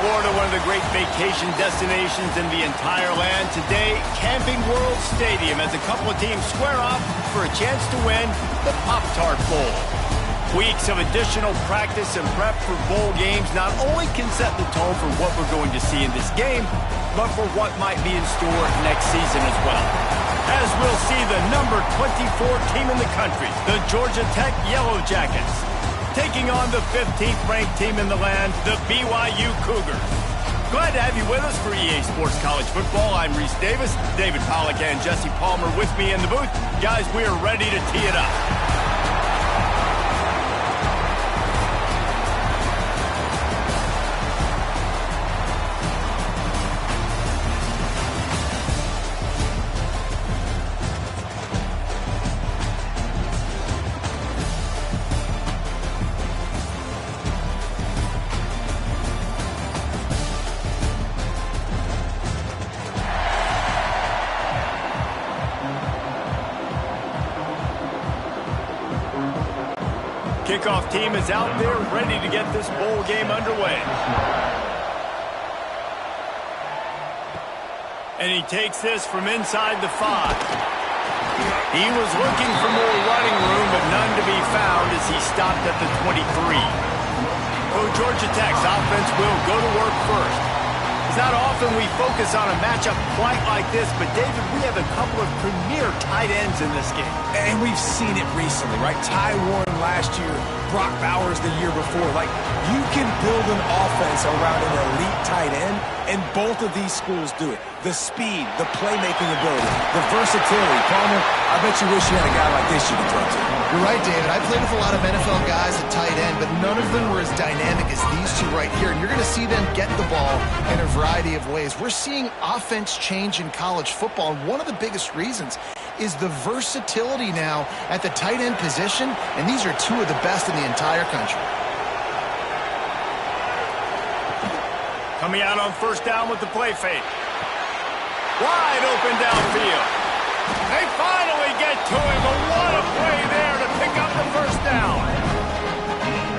Florida, one of the great vacation destinations in the entire land. Today, Camping World Stadium as a couple of teams square off for a chance to win the Pop-Tart Bowl. Weeks of additional practice and prep for bowl games not only can set the tone for what we're going to see in this game, but for what might be in store next season as well. As we'll see the number 24 team in the country, the Georgia Tech Yellow Jackets, taking on the 15th ranked team in the land, the BYU Cougars. Glad to have you with us for EA Sports College Football. I'm Reese Davis, David Pollack and Jesse Palmer with me in the booth. Guys, we are ready to tee it up. Kickoff team is out there ready to get this bowl game underway. And he takes this from inside the 5. He was looking for more running room, but none to be found as he stopped at the 23. So Georgia Tech's offense will go to work first. It's not often we focus on a matchup quite like this, but David, we have a couple of premier tight ends in this game. And we've seen it recently, right? Ty Warren last year, Brock Bowers the year before. Like, you can build an offense around an elite tight end, and both of these schools do it. The speed, the playmaking ability, the versatility. Palmer, I bet you wish you had a guy like this you could throw to. You're right, David. I played with a lot of NFL guys at tight end, but none of them were as dynamic as these two right here. And you're going to see them get the ball in a variety of ways. We're seeing offense change in college football, and one of the biggest reasons is the versatility now at the tight end position, and these are two of the best in the entire country. Coming out on first down with the play fake. Wide open downfield. They finally get to him, but what a play there to pick up the first down.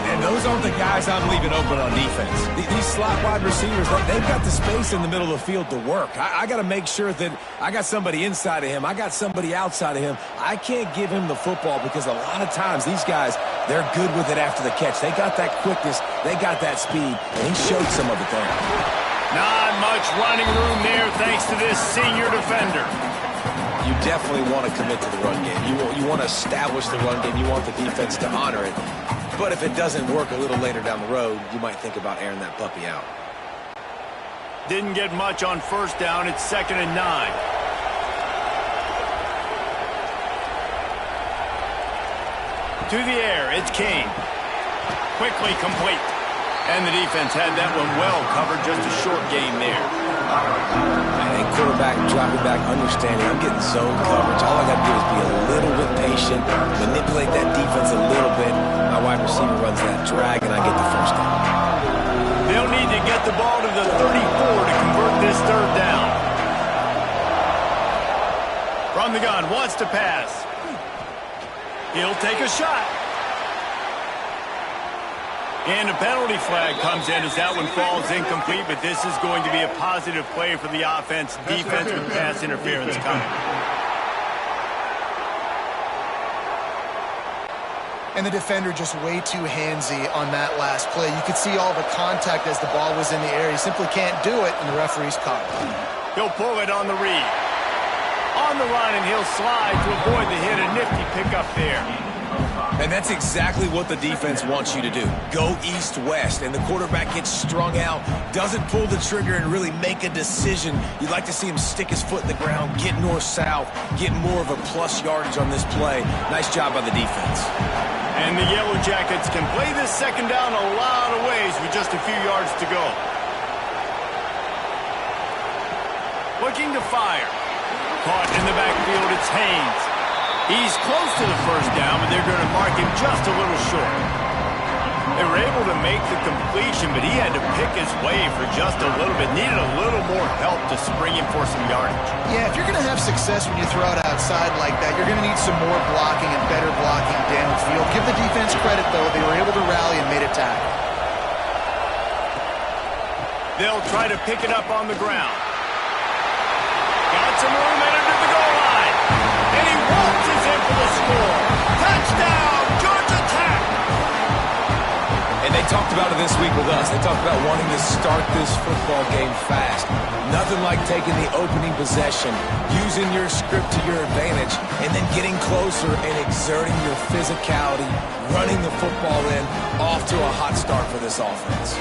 And those aren't the guys I'm leaving open on defense. These slot wide receivers, they've got the space in the middle of the field to work. I got to make sure that I got somebody inside of him. I got somebody outside of him. I can't give him the football because a lot of times these guys, they're good with it after the catch. They got that quickness. They got that speed, and he showed some of it there. Not much running room there thanks to this senior defender. You definitely want to commit to the run game. You want to establish the run game. You want the defense to honor it. But if it doesn't work a little later down the road, you might think about airing that puppy out. Didn't get much on first down. It's 2nd and 9. To the air, it's Kane. Quickly complete. And the defense had that one well covered, just a short game there. And quarterback dropping back, understanding I'm getting zone coverage. All I got to do is be a little bit patient, manipulate that defense a little bit. My wide receiver runs that drag, and I get the first down. They'll need to get the ball to the 34 to convert this third down. From the gun, wants to pass. He'll take a shot. And a penalty flag comes in as that one falls incomplete, but this is going to be a positive play for the offense. Defense with pass interference coming. And the defender just way too handsy on that last play. You could see all the contact as the ball was in the air. He simply can't do it, and the referee's caught it. He'll pull it on the read. On the run, and he'll slide to avoid the hit. A nifty pickup there. And that's exactly what the defense wants you to do. Go east-west, and the quarterback gets strung out, doesn't pull the trigger and really make a decision. You'd like to see him stick his foot in the ground, get north-south, get more of a plus yardage on this play. Nice job by the defense. And the Yellow Jackets can play this second down a lot of ways with just a few yards to go. Looking to fire. Caught in the backfield, it's Haynes. He's close to the first down, but they're going to mark him just a little short. They were able to make the completion, but he had to pick his way for just a little bit. Needed a little more help to spring him for some yardage. Yeah, if you're going to have success when you throw it outside like that, you're going to need some more blocking and better blocking downfield. Give the defense credit, though. They were able to rally and made a tackle. They'll try to pick it up on the ground. Got some room headed to the goal line. And he waltzes in for the score. Touchdown, Georgia Tech! And they talked about it this week with us. They talked about wanting to start this football game fast. Nothing like taking the opening possession, using your script to your advantage, and then getting closer and exerting your physicality, running the football in, off to a hot start for this offense.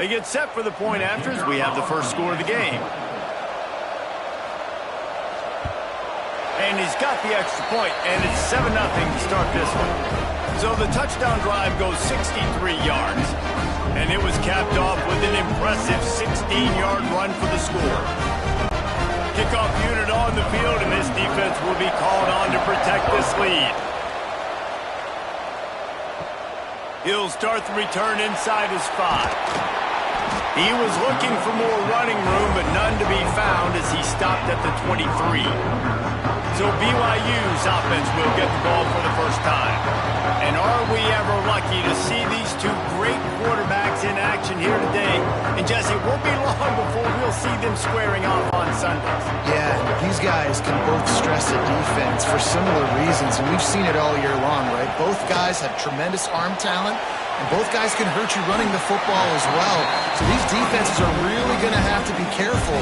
They get set for the point after as we have the first score of the game. And he's got the extra point, and it's 7-0 to start this one. So the touchdown drive goes 63 yards. And it was capped off with an impressive 16-yard run for the score. Kickoff unit on the field, and this defense will be called on to protect this lead. He'll start the return inside his 5. He was looking for more running room, but none to be found as he stopped at the 23. So BYU's offense will get the ball for the first time. And are we ever lucky to see these two great quarterbacks in action here today? And Jesse, it won't be long before we'll see them squaring off on Sundays. Yeah, these guys can both stress a defense for similar reasons, and we've seen it all year long, right? Both guys have tremendous arm talent, and both guys can hurt you running the football as well. So these defenses are really going to have to be careful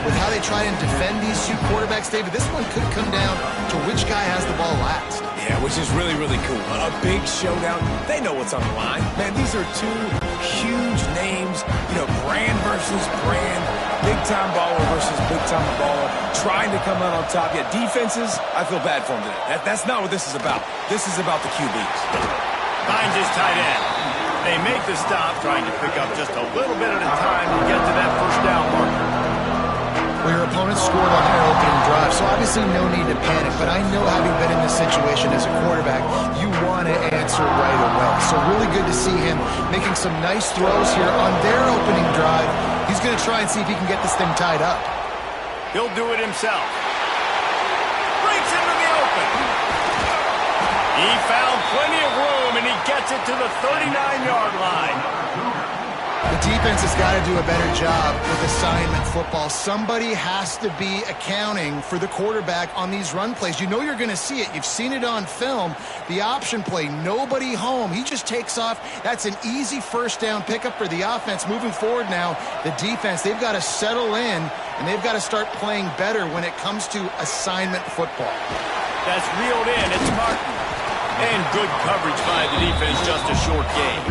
with how they try and defend these two quarterbacks. David, this one could come down to which guy has the ball last. Yeah, which is really, really cool. A big showdown. They know what's on the line. Man, these are two huge names. You know, brand versus brand. Big-time baller versus big-time baller. Trying to come out on top. Yeah, defenses, I feel bad for them today. That's not what this is about. This is about the QBs. Finds his tight end. They make the stop, trying to pick up just a little bit at a time to get to that first down marker. Well, your opponent scored on their opening drive, so obviously no need to panic. But I know, having been in this situation as a quarterback, you want to answer right away. So really good to see him making some nice throws here on their opening drive. He's going to try and see if he can get this thing tied up. He'll do it himself. Breaks into the open. He found plenty of room, and he gets it to the 39-yard line. The defense has got to do a better job with assignment football. Somebody has to be accounting for the quarterback on these run plays. You know you're going to see it. You've seen it on film. The option play, nobody home. He just takes off. That's an easy first down pickup for the offense. Moving forward now, the defense, they've got to settle in, and they've got to start playing better when it comes to assignment football. That's reeled in. It's Martin. And good coverage by the defense, just a short game.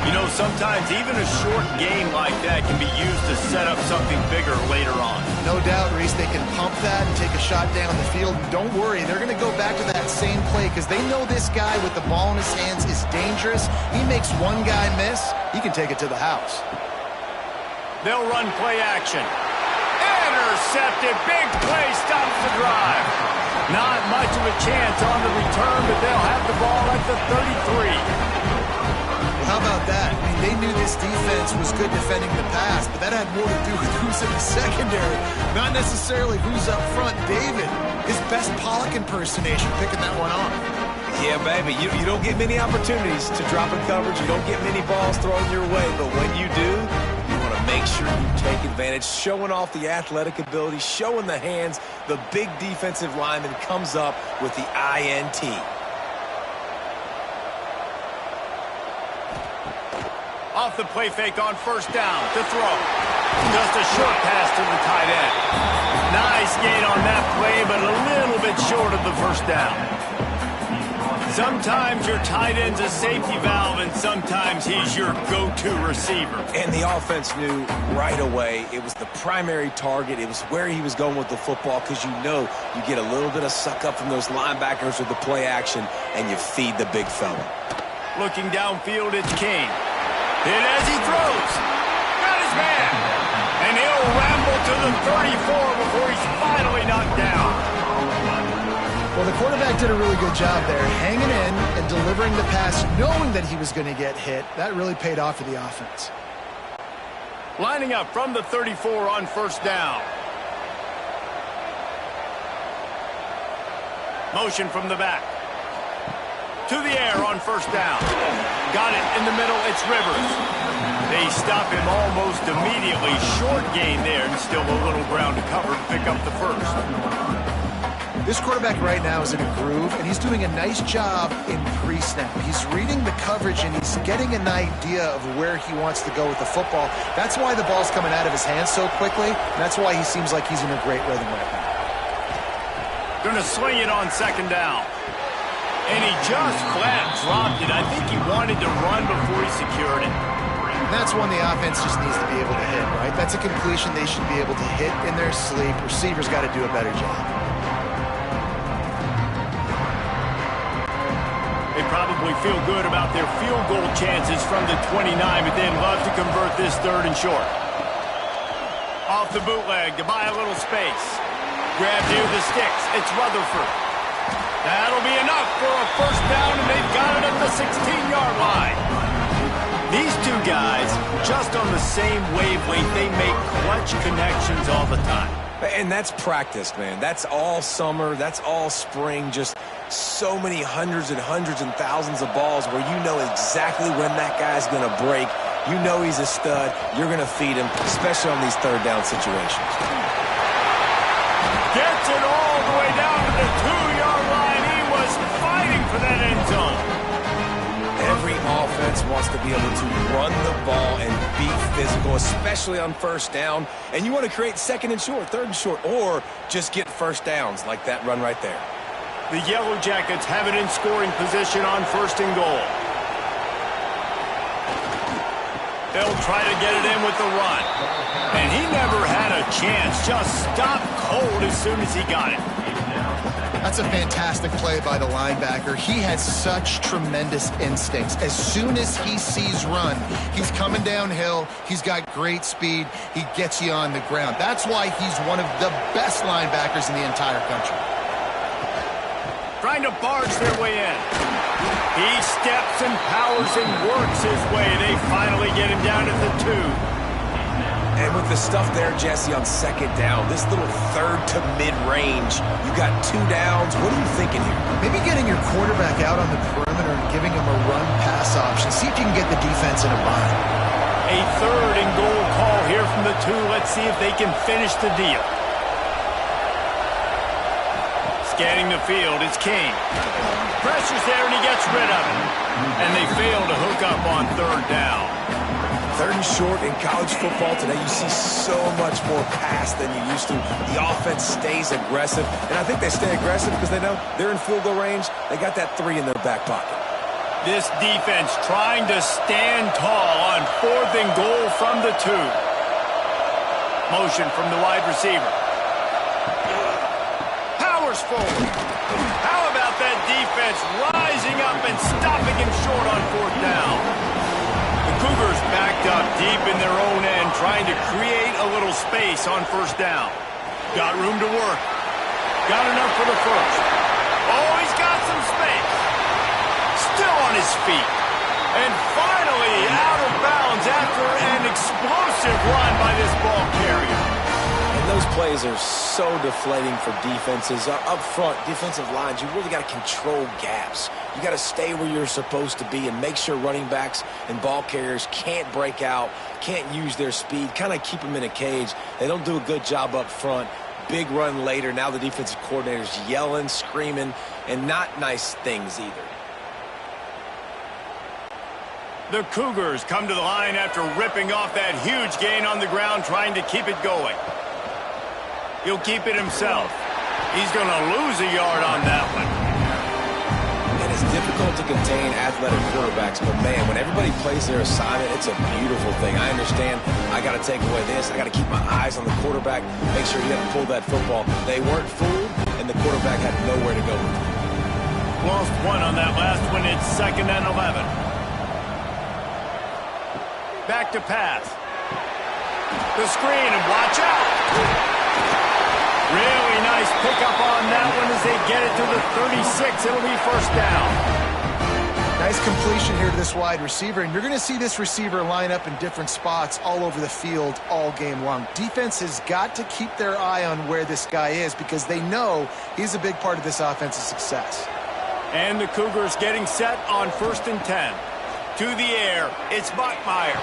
You know, sometimes even a short game like that can be used to set up something bigger later on. No doubt, Reese, they can pump that and take a shot down the field. And don't worry, they're going to go back to that same play because they know this guy with the ball in his hands is dangerous. He makes one guy miss, he can take it to the house. They'll run play action. Intercepted. Big play stops the drive. Not much of a chance on the return, but they'll have the ball at the 33. How about that? I mean, they knew this defense was good defending the pass, but that had more to do with who's in the secondary, not necessarily who's up front. David, his best Pollock impersonation, picking that one off. Yeah, baby, you don't get many opportunities to drop in coverage. You don't get many balls thrown your way, but when you do, you want to make sure you take advantage, showing off the athletic ability, showing the hands. The big defensive lineman comes up with the INT. Off the play fake on first down to throw. Just a short pass to the tight end. Nice gain on that play, but a little bit short of the first down. Sometimes your tight end's a safety valve, and sometimes he's your go-to receiver. And the offense knew right away it was the primary target. It was where he was going with the football because you know you get a little bit of suck up from those linebackers with the play action, and you feed the big fella. Looking downfield, it's Kane. Hit as he throws. Got his man. And he'll ramble to the 34 before he's finally knocked down. Well, the quarterback did a really good job there, hanging in and delivering the pass, knowing that he was going to get hit. That really paid off for the offense. Lining up from the 34 on first down. Motion from the back. To the air on first down. Got it in the middle. It's Rivers. They stop him almost immediately. Short gain there, and still a little ground to cover to pick up the first. This quarterback right now is in a groove, and he's doing a nice job in pre-snap. He's reading the coverage, and he's getting an idea of where he wants to go with the football. That's why the ball's coming out of his hands so quickly, and that's why he seems like he's in a great rhythm right now. Gonna sling it on second down. And he just flat dropped it. I think he wanted to run before he secured it. And that's one the offense just needs to be able to hit, right? That's a completion they should be able to hit in their sleep. Receivers got to do a better job. They probably feel good about their field goal chances from the 29, but they'd love to convert this third and short. Off the bootleg to buy a little space. Grab near the sticks. It's Rutherford. That'll be enough for a first down, and they've got it at the 16-yard line. These two guys, just on the same wavelength, they make clutch connections all the time. And that's practice, man. That's all summer. That's all spring. Just so many hundreds and thousands of balls where you know exactly when that guy's going to break. You know he's a stud. You're going to feed him, especially on these third down situations. Gets it all the way down to the 2-yard line. He was fighting for that end zone. Every offense wants to be able to run the ball and be physical, especially on first down. And you want to create second and short, third and short, or just get first downs like that run right there. The Yellow Jackets have it in scoring position on first and goal. They'll try to get it in with the run. And he never had a chance. Just stopped cold as soon as he got it. That's a fantastic play by the linebacker. He has such tremendous instincts. As soon as he sees run, he's coming downhill. He's got great speed. He gets you on the ground. That's why he's one of the best linebackers in the entire country. Trying to barge their way in. He steps and powers and works his way. They finally get him down at the 2. And with the stuff there, Jesse, on second down, this little third to mid-range, you got 2 downs. What are you thinking here? Maybe getting your quarterback out on the perimeter and giving him a run-pass option. See if you can get the defense in a bind. A third and goal call here from the 2. Let's see if they can finish the deal. Scanning the field, it's King. Pressure's there, and he gets rid of it. And they fail to hook up on third down. Third and short in college football today, you see so much more pass than you used to. The offense stays aggressive, and I think they stay aggressive because they know they're in field goal range. They got that 3 in their back pocket. This defense trying to stand tall on fourth and goal from the 2. Motion from the wide receiver. Powers forward. How about that defense rising up and stopping him short on fourth down? The Cougars backed up deep in their own end, trying to create a little space on first down. Got room to work. Got enough for the first. Oh, he's got some space. Still on his feet. And finally out of bounds after an explosive run by this ball carrier. And those plays are so deflating for defenses. Up front, defensive lines, you really got to control gaps. You got to stay where you're supposed to be and make sure running backs and ball carriers can't break out, can't use their speed, kind of keep them in a cage. They don't do a good job up front. Big run later. Now the defensive coordinator's yelling, screaming, and not nice things either. The Cougars come to the line after ripping off that huge gain on the ground, trying to keep it going. He'll keep it himself. He's going to lose a yard on that one. And it's difficult to contain athletic quarterbacks, but man, when everybody plays their assignment, it's a beautiful thing. I understand I got to take away this. I got to keep my eyes on the quarterback, make sure he doesn't pull that football. They weren't fooled, and the quarterback had nowhere to go with it. Lost one on that last one. It's 2nd and 11. Back to pass. The screen, and watch out. Really nice pickup on that one as they get it to the 36. It'll be first down. Nice completion here to this wide receiver, and you're going to see this receiver line up in different spots all over the field all game long. Defense has got to keep their eye on where this guy is because they know he's a big part of this offense's success. And the Cougars getting set on 1st and 10. To the air, it's Bachmeier.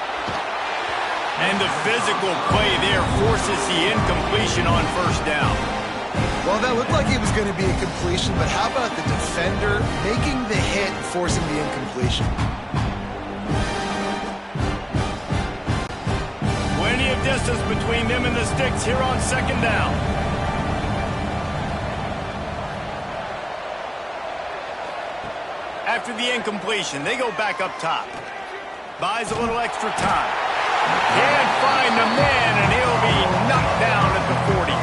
And the physical play there forces the incompletion on 1st down. Well, that looked like it was going to be a completion, but how about the defender making the hit, forcing the incompletion? Plenty of distance between them and the sticks here on 2nd down. After the incompletion, they go back up top. Buys a little extra time. Can't find the man, and he'll be knocked down at the 40.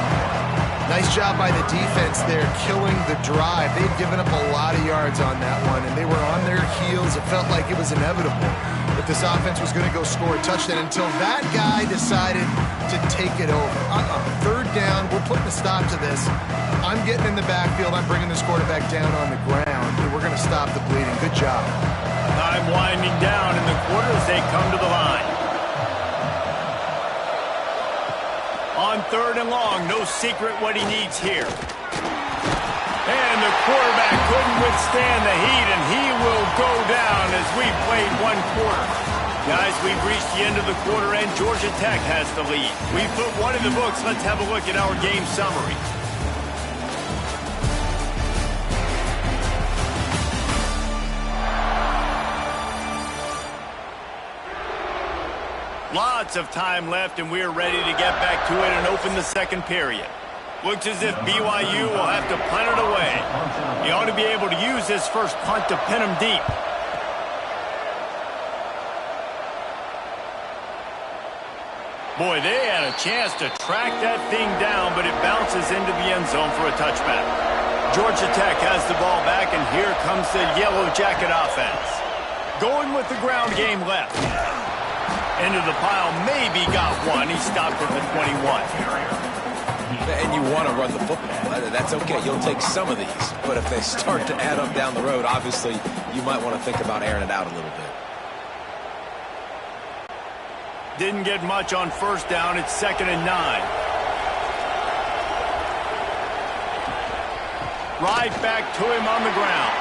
Nice job by the defense there, killing the drive. They'd given up a lot of yards on that one, and they were on their heels. It felt like it was inevitable that this offense was going to go score a touchdown until that guy decided to take it over. 3rd down, we're putting a stop to this. I'm getting in the backfield. I'm bringing this quarterback down on the ground, and we're going to stop the bleeding. Good job. Time winding down in the quarter as they come to the line. On 3rd and long, no secret what he needs here. And the quarterback couldn't withstand the heat, and he will go down as we played 1 quarter. Guys, we've reached the end of the quarter, and Georgia Tech has the lead. We put one in the books. Let's have a look at our game summary. Lots of time left, and we're ready to get back to it and open the 2nd period. Looks as if BYU will have to punt it away. He ought to be able to use this first punt to pin him deep. Boy, they had a chance to track that thing down, but it bounces into the end zone for a touchback. Georgia Tech has the ball back, and here comes the Yellow Jacket offense. Going with the ground game left. Into the pile, maybe got one. He stopped at the 21. And you want to run the football. That's okay. You'll take some of these. But if they start to add up down the road, obviously, you might want to think about airing it out a little bit. Didn't get much on 1st down. It's 2nd and 9. Right back to him on the ground.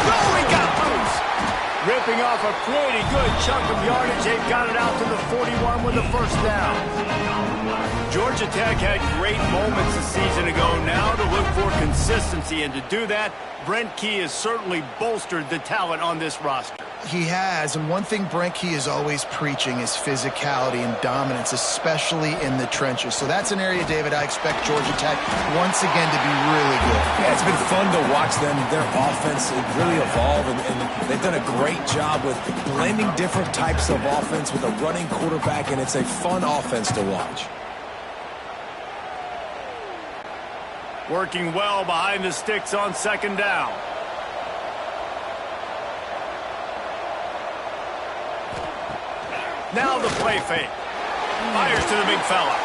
Oh, he got loose. Ripping off a pretty good chunk of yardage. They've got it out to the 41 with the 1st down. Georgia Tech had great moments a season ago. Now to look for consistency, and to do that, Brent Key has certainly bolstered the talent on this roster. He has, and one thing Brent Key is always preaching is physicality and dominance, especially in the trenches. So that's an area, David, I expect Georgia Tech once again to be really good. Yeah, it's been fun to watch them. Their offense really evolve, and they've done a great job with blending different types of offense with a running quarterback, and it's a fun offense to watch. Working well behind the sticks on 2nd down. Now the play fake. Fires to the big fella.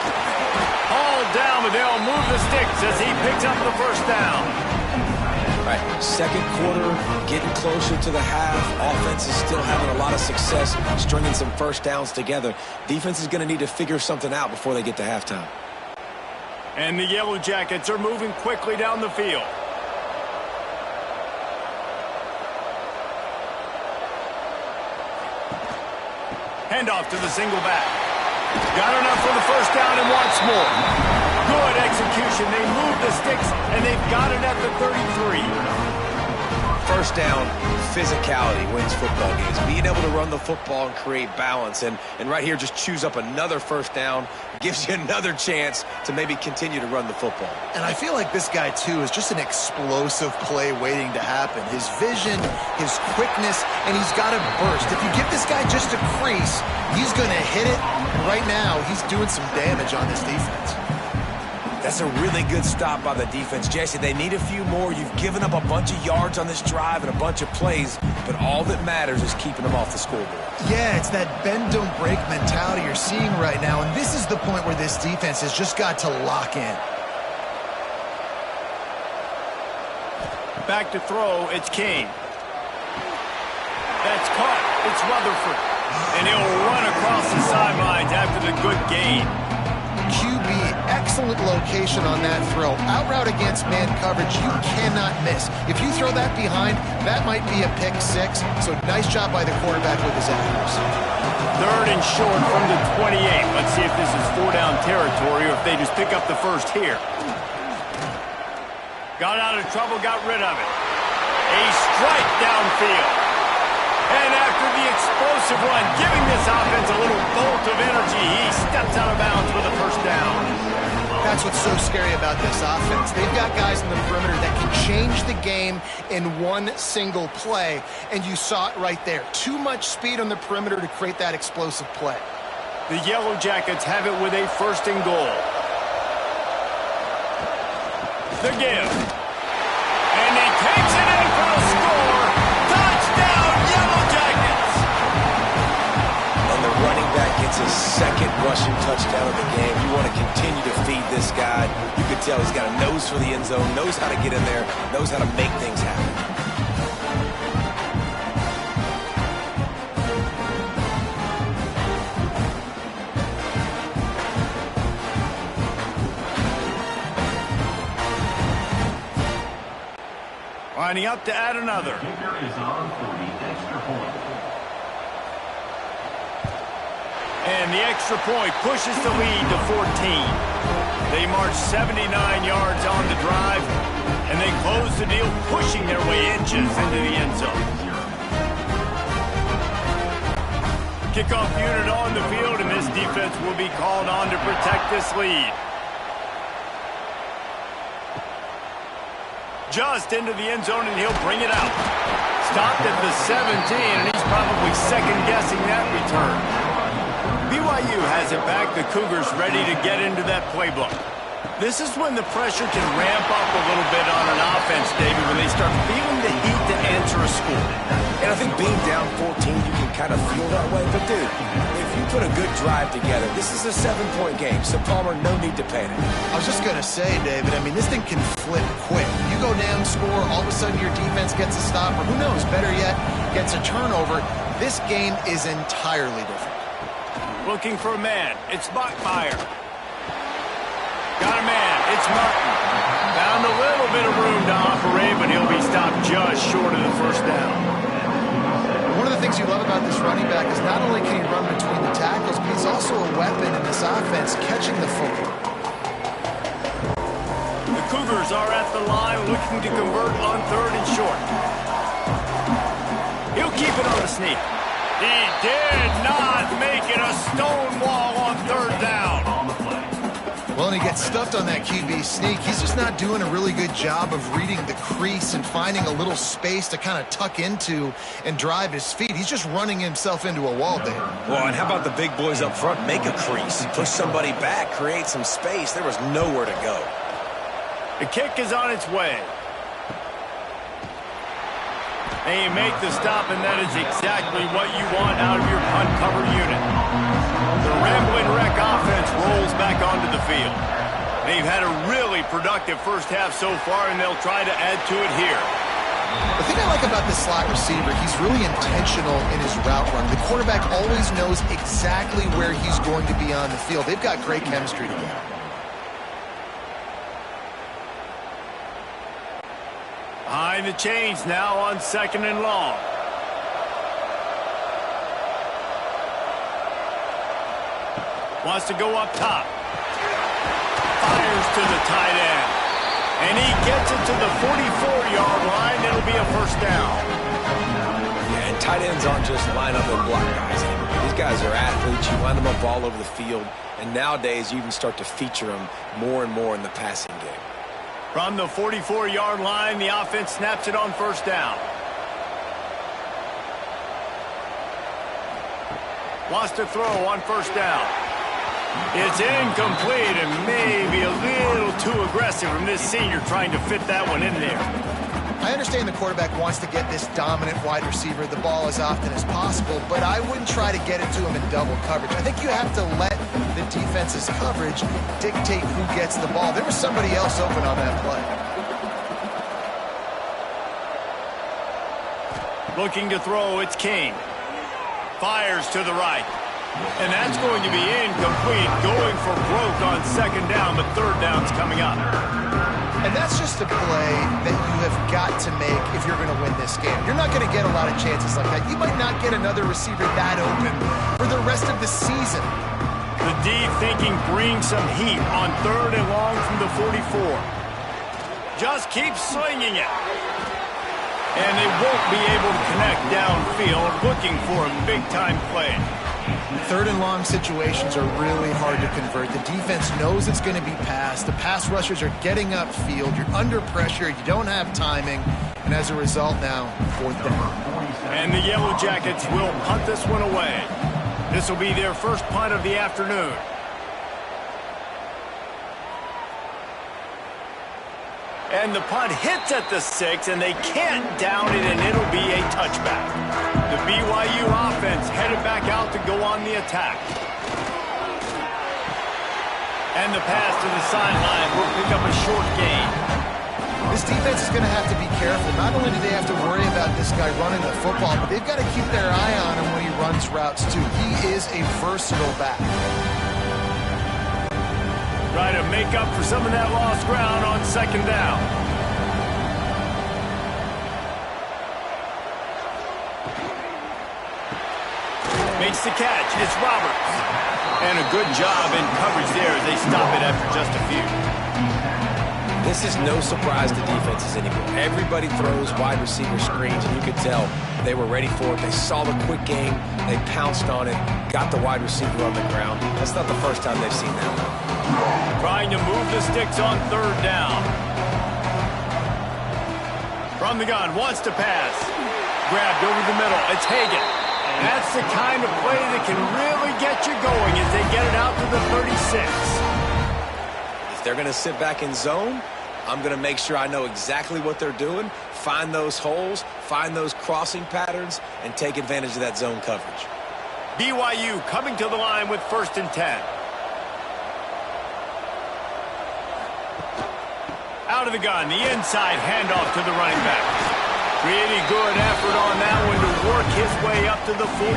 Hauled down, but they'll move the sticks as he picks up the 1st down. All right, 2nd quarter, getting closer to the half. Offense is still having a lot of success stringing some 1st downs together. Defense is going to need to figure something out before they get to halftime. And the Yellow Jackets are moving quickly down the field. Handoff to the single back. Got enough for the 1st down and wants more. Good execution. They move the sticks, and they've got it at the 33. 1st down, physicality wins football games. Being able to run the football and create balance. And right here, just choose up another 1st down. Gives you another chance to maybe continue to run the football. And I feel like this guy, too, is just an explosive play waiting to happen. His vision, his quickness, and he's got a burst. If you give this guy just a crease, he's going to hit it. And right now, he's doing some damage on this defense. That's a really good stop by the defense. Jesse, they need a few more. You've given up a bunch of yards on this drive and a bunch of plays, but all that matters is keeping them off the scoreboard. Yeah, it's that bend, don't break mentality you're seeing right now, and this is the point where this defense has just got to lock in. Back to throw, it's Kane. That's caught. It's Rutherford. And he'll run across the sidelines after the good gain. QB, excellent location on that throw. Out route against man coverage, you cannot miss. If you throw that behind, that might be a pick six. So nice job by the quarterback with his accuracy. 3rd and short from the 28. Let's see if this is 4-down territory or if they just pick up the first here. Got out of trouble, got rid of it. A strike downfield. And after the explosive run, giving this offense a little bolt of energy, he steps out of bounds for the first down. That's what's so scary about this offense. They've got guys in the perimeter that can change the game in one single play, and you saw it right there. Too much speed on the perimeter to create that explosive play. The Yellow Jackets have it with a 1st and goal. The give. And he takes it in for a score. Touchdown, Yellow Jackets! And the running back gets his 2nd rushing touchdown of the game. You want to continue to feed this guy. You can tell he's got a nose for the end zone, knows how to get in there, knows how to make things happen. Lining up to add another. And the extra point pushes the lead to 14. They march 79 yards on the drive, and they close the deal, pushing their way inches into the end zone. Kickoff unit on the field, and this defense will be called on to protect this lead. Just into the end zone, and he'll bring it out. Stopped at the 17, and he's probably second-guessing that return. BYU has it back. The Cougars ready to get into that playbook. This is when the pressure can ramp up a little bit on an offense, David, when they start feeling the heat to answer a score. And I think being down 14, you can kind of feel that way. But, dude, if you put a good drive together, this is a 7-point game. So, Palmer, no need to panic. I was just going to say, David, I mean, this thing can flip quick. You go down, score, all of a sudden your defense gets a stop, or who knows, better yet, gets a turnover. This game is entirely different. Looking for a man. It's Bachmeyer. Got a man. It's Martin. Found a little bit of room to operate, but he'll be stopped just short of the first down. One of the things you love about this running back is not only can he run between the tackles, but he's also a weapon in this offense, catching the football. The Cougars are at the line looking to convert on 3rd and short. He'll keep it on the sneak. He did not make it a stone wall on 3rd down. Well, and he gets stuffed on that QB sneak. He's just not doing a really good job of reading the crease and finding a little space to kind of tuck into and drive his feet. He's just running himself into a wall there. Well, and how about the big boys up front? Make a crease, push somebody back, create some space. There was nowhere to go. The kick is on its way. They make the stop, and that is exactly what you want out of your punt cover unit. The Ramblin' Wreck offense rolls back onto the field. They've had a really productive first half so far, and they'll try to add to it here. The thing I like about this slot receiver, he's really intentional in his route run. The quarterback always knows exactly where he's going to be on the field. They've got great chemistry together. Behind the chains now on 2nd and long. Wants to go up top. Fires to the tight end. And he gets it to the 44-yard line. It'll be a first down. Yeah, and tight ends aren't just line up and block guys anymore. These guys are athletes. You line them up all over the field. And nowadays, you even start to feature them more and more in the passing game. From the 44-yard line, the offense snaps it on 1st down. Wants to throw on 1st down. It's incomplete and maybe a little too aggressive from this senior trying to fit that one in there. I understand the quarterback wants to get this dominant wide receiver the ball as often as possible, but I wouldn't try to get it to him in double coverage. I think you have to let the defense's coverage dictate who gets the ball. There was somebody else open on that play. Looking to throw, it's King. Fires to the right. And that's going to be incomplete, going for broke on second down, but third down's coming up. And that's just a play that you have got to make if you're going to win this game. You're not going to get a lot of chances like that. You might not get another receiver that open for the rest of the season. The D thinking bring some heat on third and long from the 44. Just keep slinging it. And they won't be able to connect downfield, looking for a big-time play. Third and long situations are really hard to convert. The defense knows it's going to be passed. The pass rushers are getting upfield. You're under pressure. You don't have timing. And as a result now, fourth down. And the Yellow Jackets will punt this one away. This will be their first punt of the afternoon. And the punt hits at the 6, and they can't down it, and it'll be a touchback. The BYU offense headed back out to go on the attack. And the pass to the sideline will pick up a short gain. This defense is going to have to be careful. Not only do they have to worry about this guy running the football, but they've got to keep their eye on him when he runs routes, too. He is a versatile back. Try to make up for some of that lost ground on second down. Makes the catch. It's Roberts. And a good job in coverage there as they stop it after just a few. This is no surprise to defenses anymore. Everybody throws wide receiver screens, and you could tell they were ready for it. They saw the quick game. They pounced on it, got the wide receiver on the ground. That's not the first time they've seen that one. Trying to move the sticks on third down. From the gun, wants to pass. Grabbed over the middle. It's Hagan. That's the kind of play that can really get you going as they get it out to the 36. If they're going to sit back in zone, I'm going to make sure I know exactly what they're doing, find those holes, find those crossing patterns, and take advantage of that zone coverage. BYU coming to the line with 1st and 10. Out of the gun, the inside handoff to the running back. Pretty good effort on that one to work his way up to the 42.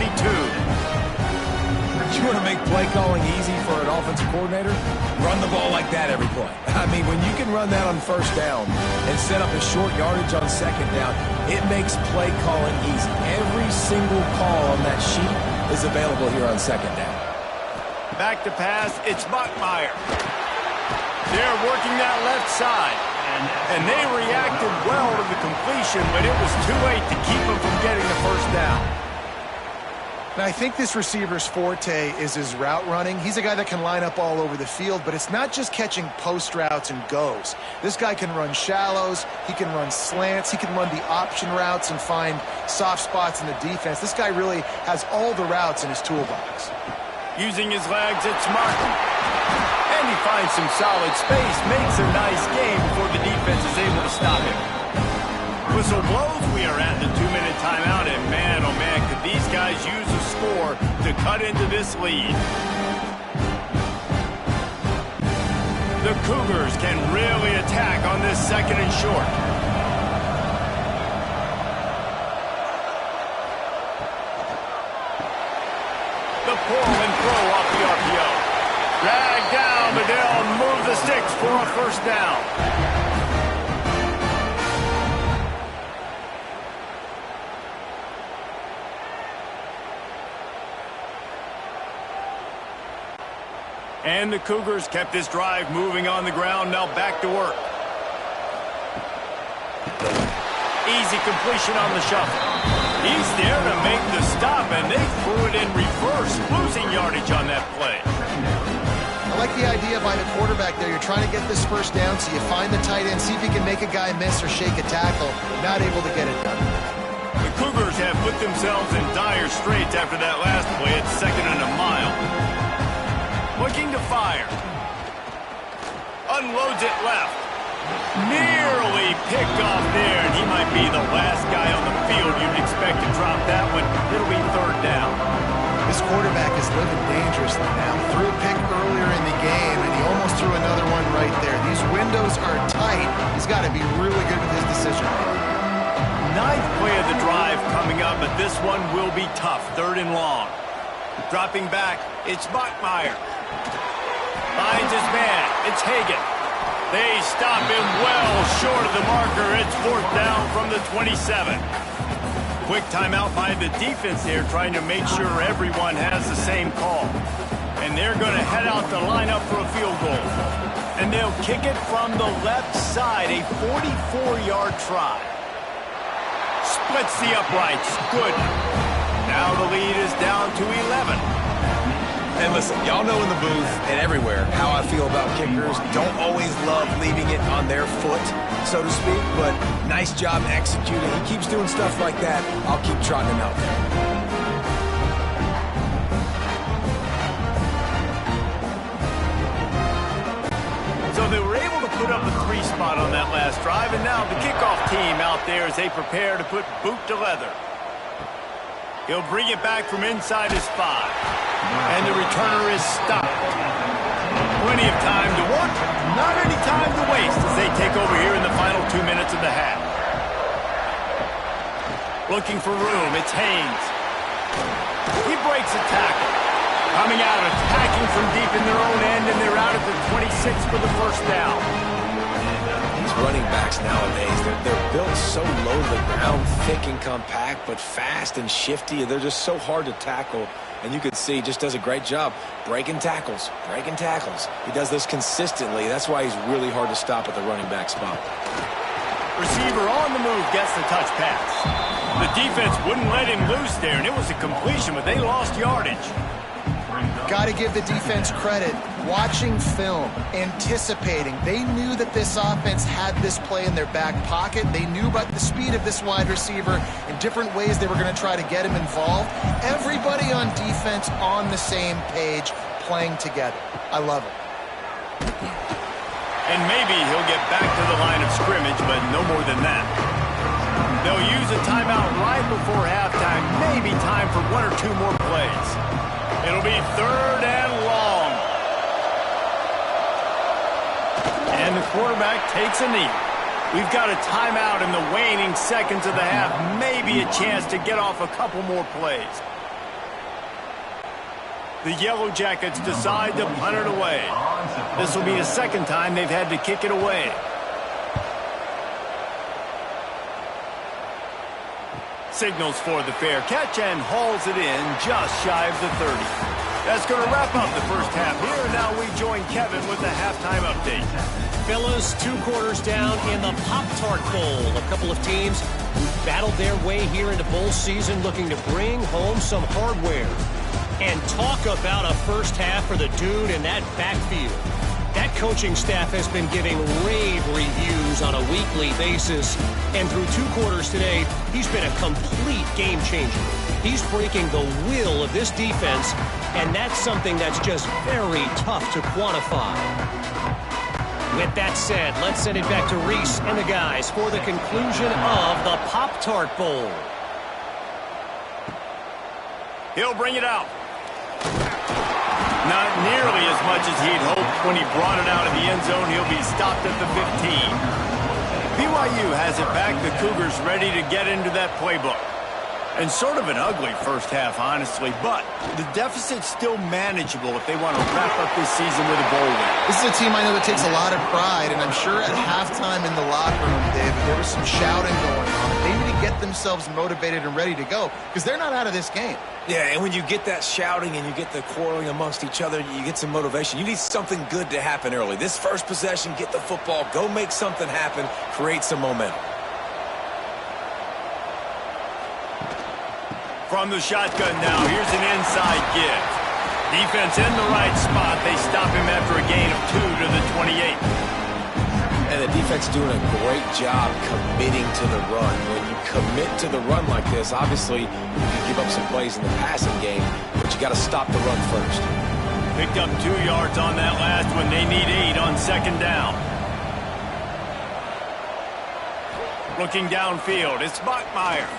You want to make play calling easy for an offensive coordinator? Run the ball like that every play. I mean, when you can run that on first down and set up a short yardage on second down, it makes play calling easy. Every single call on that sheet is available here on second down. Back to pass, it's Buckmeyer. They're working that left side. And they reacted well to the completion, but it was too late to keep them from getting the first down. Now, I think this receiver's forte is his route running. He's a guy that can line up all over the field, but it's not just catching post routes and goes. This guy can run shallows, he can run slants, he can run the option routes and find soft spots in the defense. This guy really has all the routes in his toolbox. Using his legs, it's Martin. And he finds some solid space, makes a nice game before the defense is able to stop him. Whistle blows, we are at the 2-minute timeout, and man, oh man, could these guys use a score to cut into this lead. The Cougars can really attack on this 2nd and short. The pull and throw off the RPO. Drag down, but they'll move the sticks for a first down. And the Cougars kept this drive moving on the ground, now back to work. Easy completion on the shuffle. He's there to make the stop, and they threw it in reverse, losing yardage on that play. I like the idea by the quarterback there. You're trying to get this first down, so you find the tight end, see if you can make a guy miss or shake a tackle. Not able to get it done. The Cougars have put themselves in dire straits after that last play. It's 2nd and a mile. Looking to fire. Unloads it left. Nearly picked off there, and he might be the last guy on the field you'd expect to drop that one. It'll be 3rd down. This quarterback is living dangerously now. Threw a pick earlier in the game, and he almost threw another one right there. These windows are tight. He's got to be really good with his decision making. 9th play of the drive coming up, but this one will be tough. 3rd and long. Dropping back, it's Bachmeier. Finds his man, it's Hagan. They stop him well short of the marker. It's 4th down from the 27. Quick timeout by the defense here, trying to make sure everyone has the same call. And they're going to head out to line up for a field goal. And they'll kick it from the left side, a 44-yard try. Splits the uprights, good. Now the lead is down to 11. And listen, y'all know in the booth and everywhere how I feel about kickers. Don't always love leaving it on their foot, so to speak, but nice job executing. He keeps doing stuff like that. I'll keep trotting him out there. So they were able to put up a 3 spot on that last drive, and now the kickoff team out there as they prepare to put boot to leather. He'll bring it back from inside his 5. And the returner is stopped. Plenty of time to work, not any time to waste as they take over here in the final 2 minutes of the half. Looking for room, it's Haynes. He breaks a tackle. Coming out, attacking from deep in their own end, and they're out at the 26 for the first down. These running backs nowadays, they're built so low to the ground, thick and compact, but fast and shifty. They're just so hard to tackle. And you can see he just does a great job breaking tackles, breaking tackles. He does this consistently. That's why he's really hard to stop at the running back spot. Receiver on the move gets the touch pass. The defense wouldn't let him loose there, and it was a completion, but they lost yardage. Got to give the defense credit. Watching film, anticipating. They knew that this offense had this play in their back pocket. They knew about the speed of this wide receiver and different ways they were going to try to get him involved. Everybody on defense on the same page, playing together. I love it. And maybe he'll get back to the line of scrimmage, but no more than that. They'll use a timeout right before halftime. Maybe time for 1 or 2 more plays. It'll be 3rd and long. And the quarterback takes a knee. We've got a timeout in the waning seconds of the half. Maybe a chance to get off a couple more plays. The Yellow Jackets decide to punt it away. This will be the 2nd time they've had to kick it away. Signals for the fair catch and hauls it in just shy of the 30. That's going to wrap up the first half here. Now we join Kevin with the halftime update. Fellas, 2 quarters down in the Pop-Tart Bowl. A couple of teams who battled their way here into bowl season looking to bring home some hardware. And talk about a first half for the dude in that backfield. That coaching staff has been giving rave reviews on a weekly basis. And through 2 quarters today, he's been a complete game changer. He's breaking the will of this defense, and that's something that's just very tough to quantify. With that said, let's send it back to Reese and the guys for the conclusion of the Pop-Tart Bowl. He'll bring it out. Not nearly as much as he'd hoped when he brought it out of the end zone. He'll be stopped at the 15. BYU has it back. The Cougars ready to get into that playbook. And sort of an ugly first half, honestly, but the deficit's still manageable if they want to wrap up this season with a bowl win. This is a team I know that takes a lot of pride, and I'm sure at halftime in the locker room, David, there was some shouting going on. They need to get themselves motivated and ready to go because they're not out of this game. Yeah, and when you get that shouting and you get the quarreling amongst each other, you get some motivation. You need something good to happen early. This first possession, get the football, go make something happen, create some momentum. From the shotgun now, here's an inside give. Defense in the right spot. They stop him after a gain of 2 to the 28. And the defense doing a great job committing to the run. When you commit to the run like this, obviously you can give up some plays in the passing game, but you got to stop the run first. Picked up 2 yards on that last one. They need 8 on 2nd down. Looking downfield, it's Bachmeier.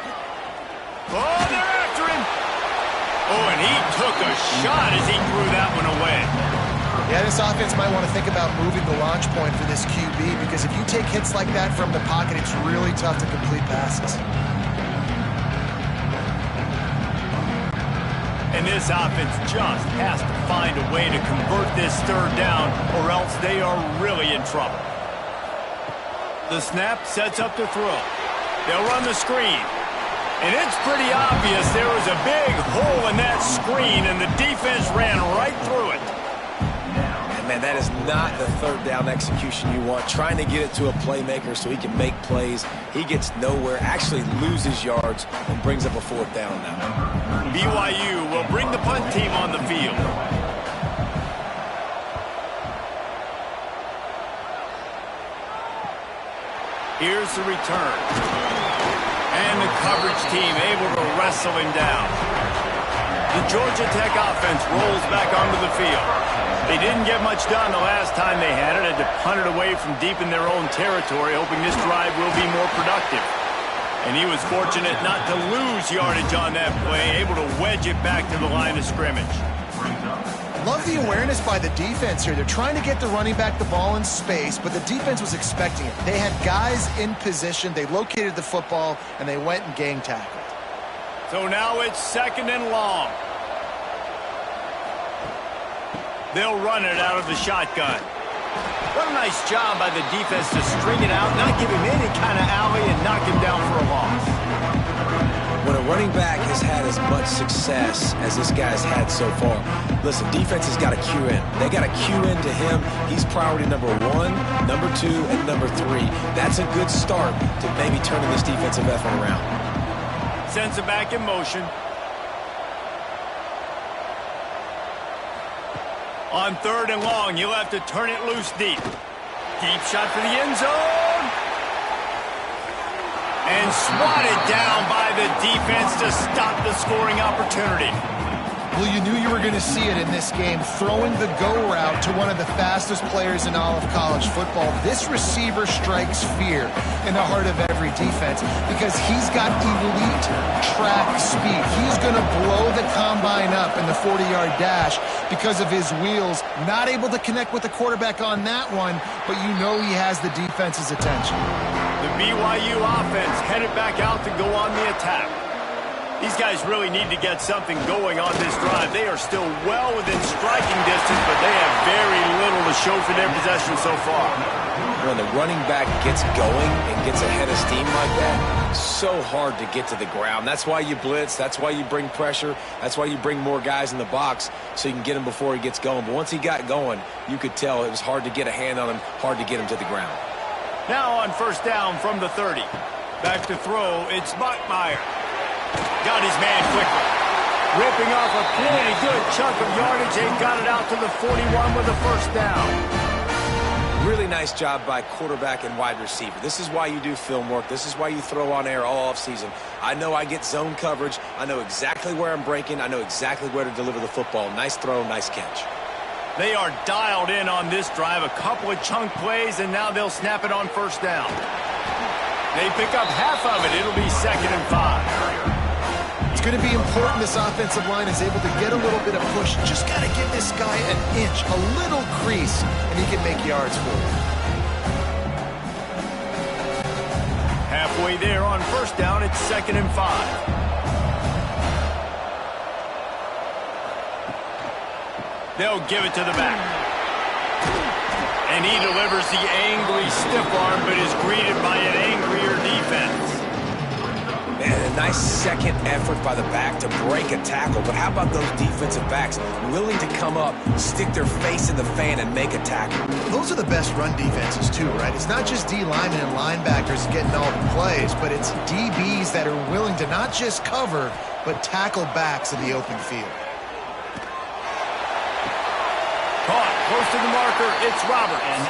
Oh, they're after him. Oh, and he took a shot as he threw that one away. Yeah, this offense might want to think about moving the launch point for this QB because if you take hits like that from the pocket, it's really tough to complete passes. And this offense just has to find a way to convert this third down, or else they are really in trouble. The snap sets up the throw. They'll run the screen. And it's pretty obvious there was a big hole in that screen, and the defense ran right through it. And man, that is not the third down execution you want. Trying to get it to a playmaker so he can make plays. He gets nowhere, actually loses yards, and brings up a fourth down now. BYU will bring the punt team on the field. Here's the return. And the coverage team able to wrestle him down. The Georgia Tech offense rolls back onto the field. They didn't get much done the last time they had it. Had to punt it away from deep in their own territory, hoping this drive will be more productive. And he was fortunate not to lose yardage on that play, able to wedge it back to the line of scrimmage. Love the awareness by the defense here. They're trying to get the running back the ball in space, but the defense was expecting it. They had guys in position. They located the football, and they went and gang tackled. So now it's 2nd and long. They'll run it out of the shotgun. What a nice job by the defense to string it out, not give him any kind of alley, and knock him down for a loss. When a running back has had as much success as this guy's had so far, listen, defense has got to cue in. They got to cue in to him. He's priority number 1, number 2, and number 3. That's a good start to maybe turning this defensive effort around. Sends it back in motion. On 3rd and long, you'll have to turn it loose deep. Deep shot for the end zone. And swatted down by the defense to stop the scoring opportunity. Well, you knew you were going to see it in this game, throwing the go route to one of the fastest players in all of college football. This receiver strikes fear in the heart of every defense because he's got elite track speed. He's going to blow the combine up in the 40-yard dash because of his wheels. Not able to connect with the quarterback on that one, but you know he has the defense's attention. The BYU offense headed back out to go on the attack. These guys really need to get something going on this drive. They are still well within striking distance, but they have very little to show for their possession so far. When the running back gets going and gets ahead of steam like that, so hard to get to the ground. That's why you blitz. That's why you bring pressure. That's why you bring more guys in the box so you can get him before he gets going. But once he got going, you could tell it was hard to get a hand on him, hard to get him to the ground. Now on 1st down from the 30. Back to throw, it's Bachmeier. Got his man quickly. Ripping off a pretty good chunk of yardage. They got it out to the 41 with a 1st down. Really nice job by quarterback and wide receiver. This is why you do film work. This is why you throw on air all offseason. I know I get zone coverage. I know exactly where I'm breaking. I know exactly where to deliver the football. Nice throw, nice catch. They are dialed in on this drive. A couple of chunk plays, and now they'll snap it on 1st down. They pick up half of it. It'll be 2nd and 5. It's going to be important this offensive line is able to get a little bit of push. Just got to give this guy an inch, a little crease, and he can make yards for you. Halfway there on 1st down, it's 2nd and 5. They'll give it to the back. And he delivers the angry stiff arm, but is greeted by an angrier defense. Man, a nice second effort by the back to break a tackle. But how about those defensive backs willing to come up, stick their face in the fan, and make a tackle? Those are the best run defenses, too, right? It's not just D linemen and linebackers getting all the plays, but it's DBs that are willing to not just cover, but tackle backs in the open field. Caught close to the marker, it's Roberts.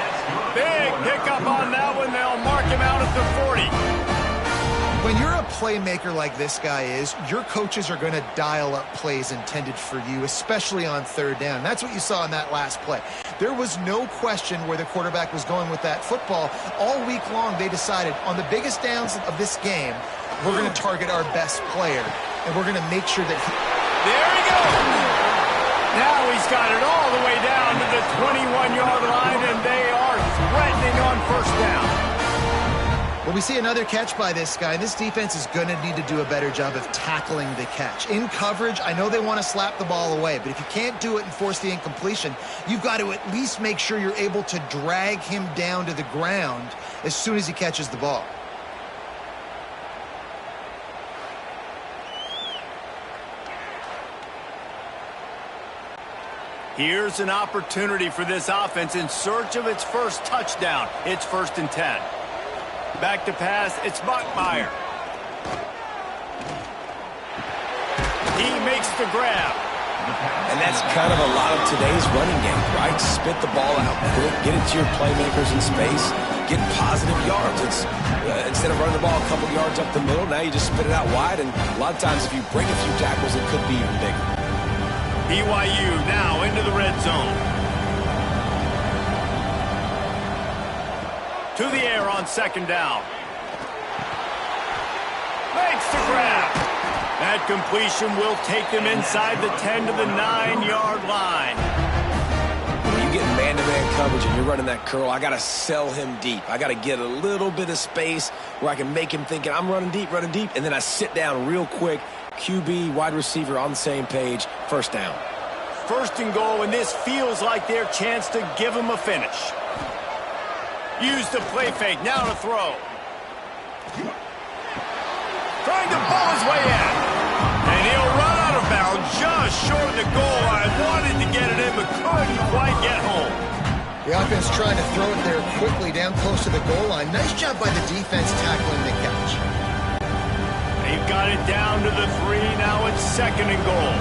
Big pickup on that one. They'll mark him out at the 40. When you're a playmaker like this guy is, your coaches are going to dial up plays intended for you, especially on 3rd down. That's what you saw in that last play. There was no question where the quarterback was going with that football. All week long, they decided on the biggest downs of this game, we're going to target our best player, and we're going to make sure that he... There he goes! Now he's got it all the way down to the 21-yard line, and they are threatening on 1st down. Well, we see another catch by this guy. This defense is going to need to do a better job of tackling the catch. In coverage, I know they want to slap the ball away, but if you can't do it and force the incompletion, you've got to at least make sure you're able to drag him down to the ground as soon as he catches the ball. Here's an opportunity for this offense in search of its first touchdown. It's 1st and 10. Back to pass, it's Bachmeier. He makes the grab. And that's kind of a lot of today's running game, right? Spit the ball out quick, get it to your playmakers in space, get positive yards. It's instead of running the ball a couple yards up the middle, now you just spit it out wide, and a lot of times if you break a few tackles, it could be even bigger. BYU now into the red zone. To the air on 2nd down. Makes the grab. That completion will take them inside the 10 to the 9-yard line. When you get man-to-man coverage and you're running that curl, I got to sell him deep. I got to get a little bit of space where I can make him thinking I'm running deep, and then I sit down real quick. QB, wide receiver on the same page, 1st down. 1st and goal, and this feels like their chance to give him a finish. Use the play fake, now to throw. Trying to ball his way in. And he'll run out of bounds just short of the goal line. Wanted to get it in, but couldn't quite get home. The offense trying to throw it there quickly down close to the goal line. Nice job by the defense tackling the catch. They've got it down to the 3. Now it's 2nd and goal.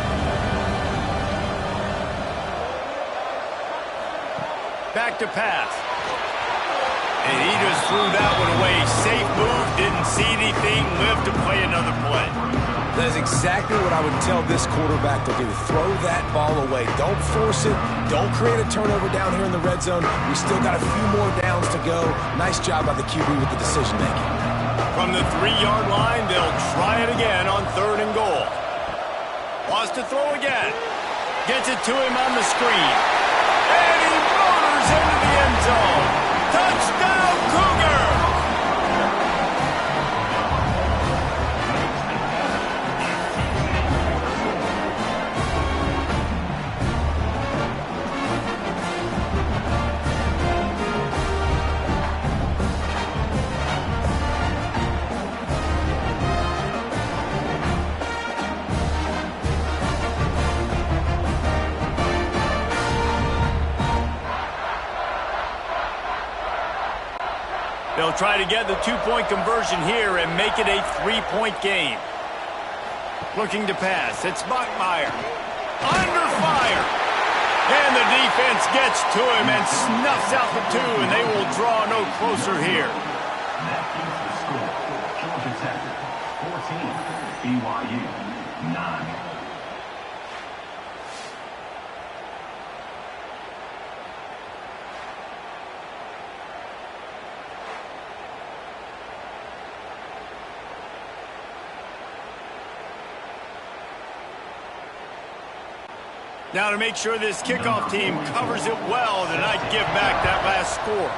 Back to pass. And he just threw that one away. Safe move, didn't see anything, lived to play another play. That is exactly what I would tell this quarterback to do. Throw that ball away. Don't force it. Don't create a turnover down here in the red zone. We still got a few more downs to go. Nice job by the QB with the decision-making. From the 3-yard line, they'll try it again on 3rd and goal. Wants to throw again. Gets it to him on the screen. And he motors into the end zone. Touchdown, Cougar! They'll try to get the 2-point conversion here and make it a 3-point game. Looking to pass. It's Bachmeier. Under fire. And the defense gets to him and snuffs out the 2, and they will draw no closer here. Georgia Tech 14, BYU 9. Now to make sure this kickoff team covers it well to not give back that last score.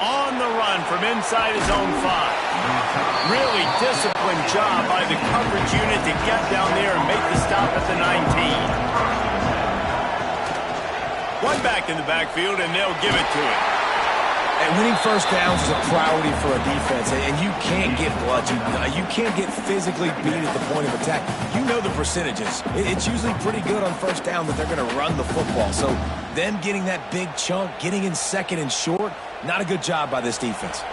On the run from inside his own 5. Really disciplined job by the coverage unit to get down there and make the stop at the 19. One back in the backfield, and they'll give it to him. And winning 1st downs is a priority for a defense, and you can't get bludgeoned. You can't get physically beat at the point of attack. You know the percentages. It's usually pretty good on 1st down that they're going to run the football. So them getting that big chunk, getting in 2nd and short, not a good job by this defense.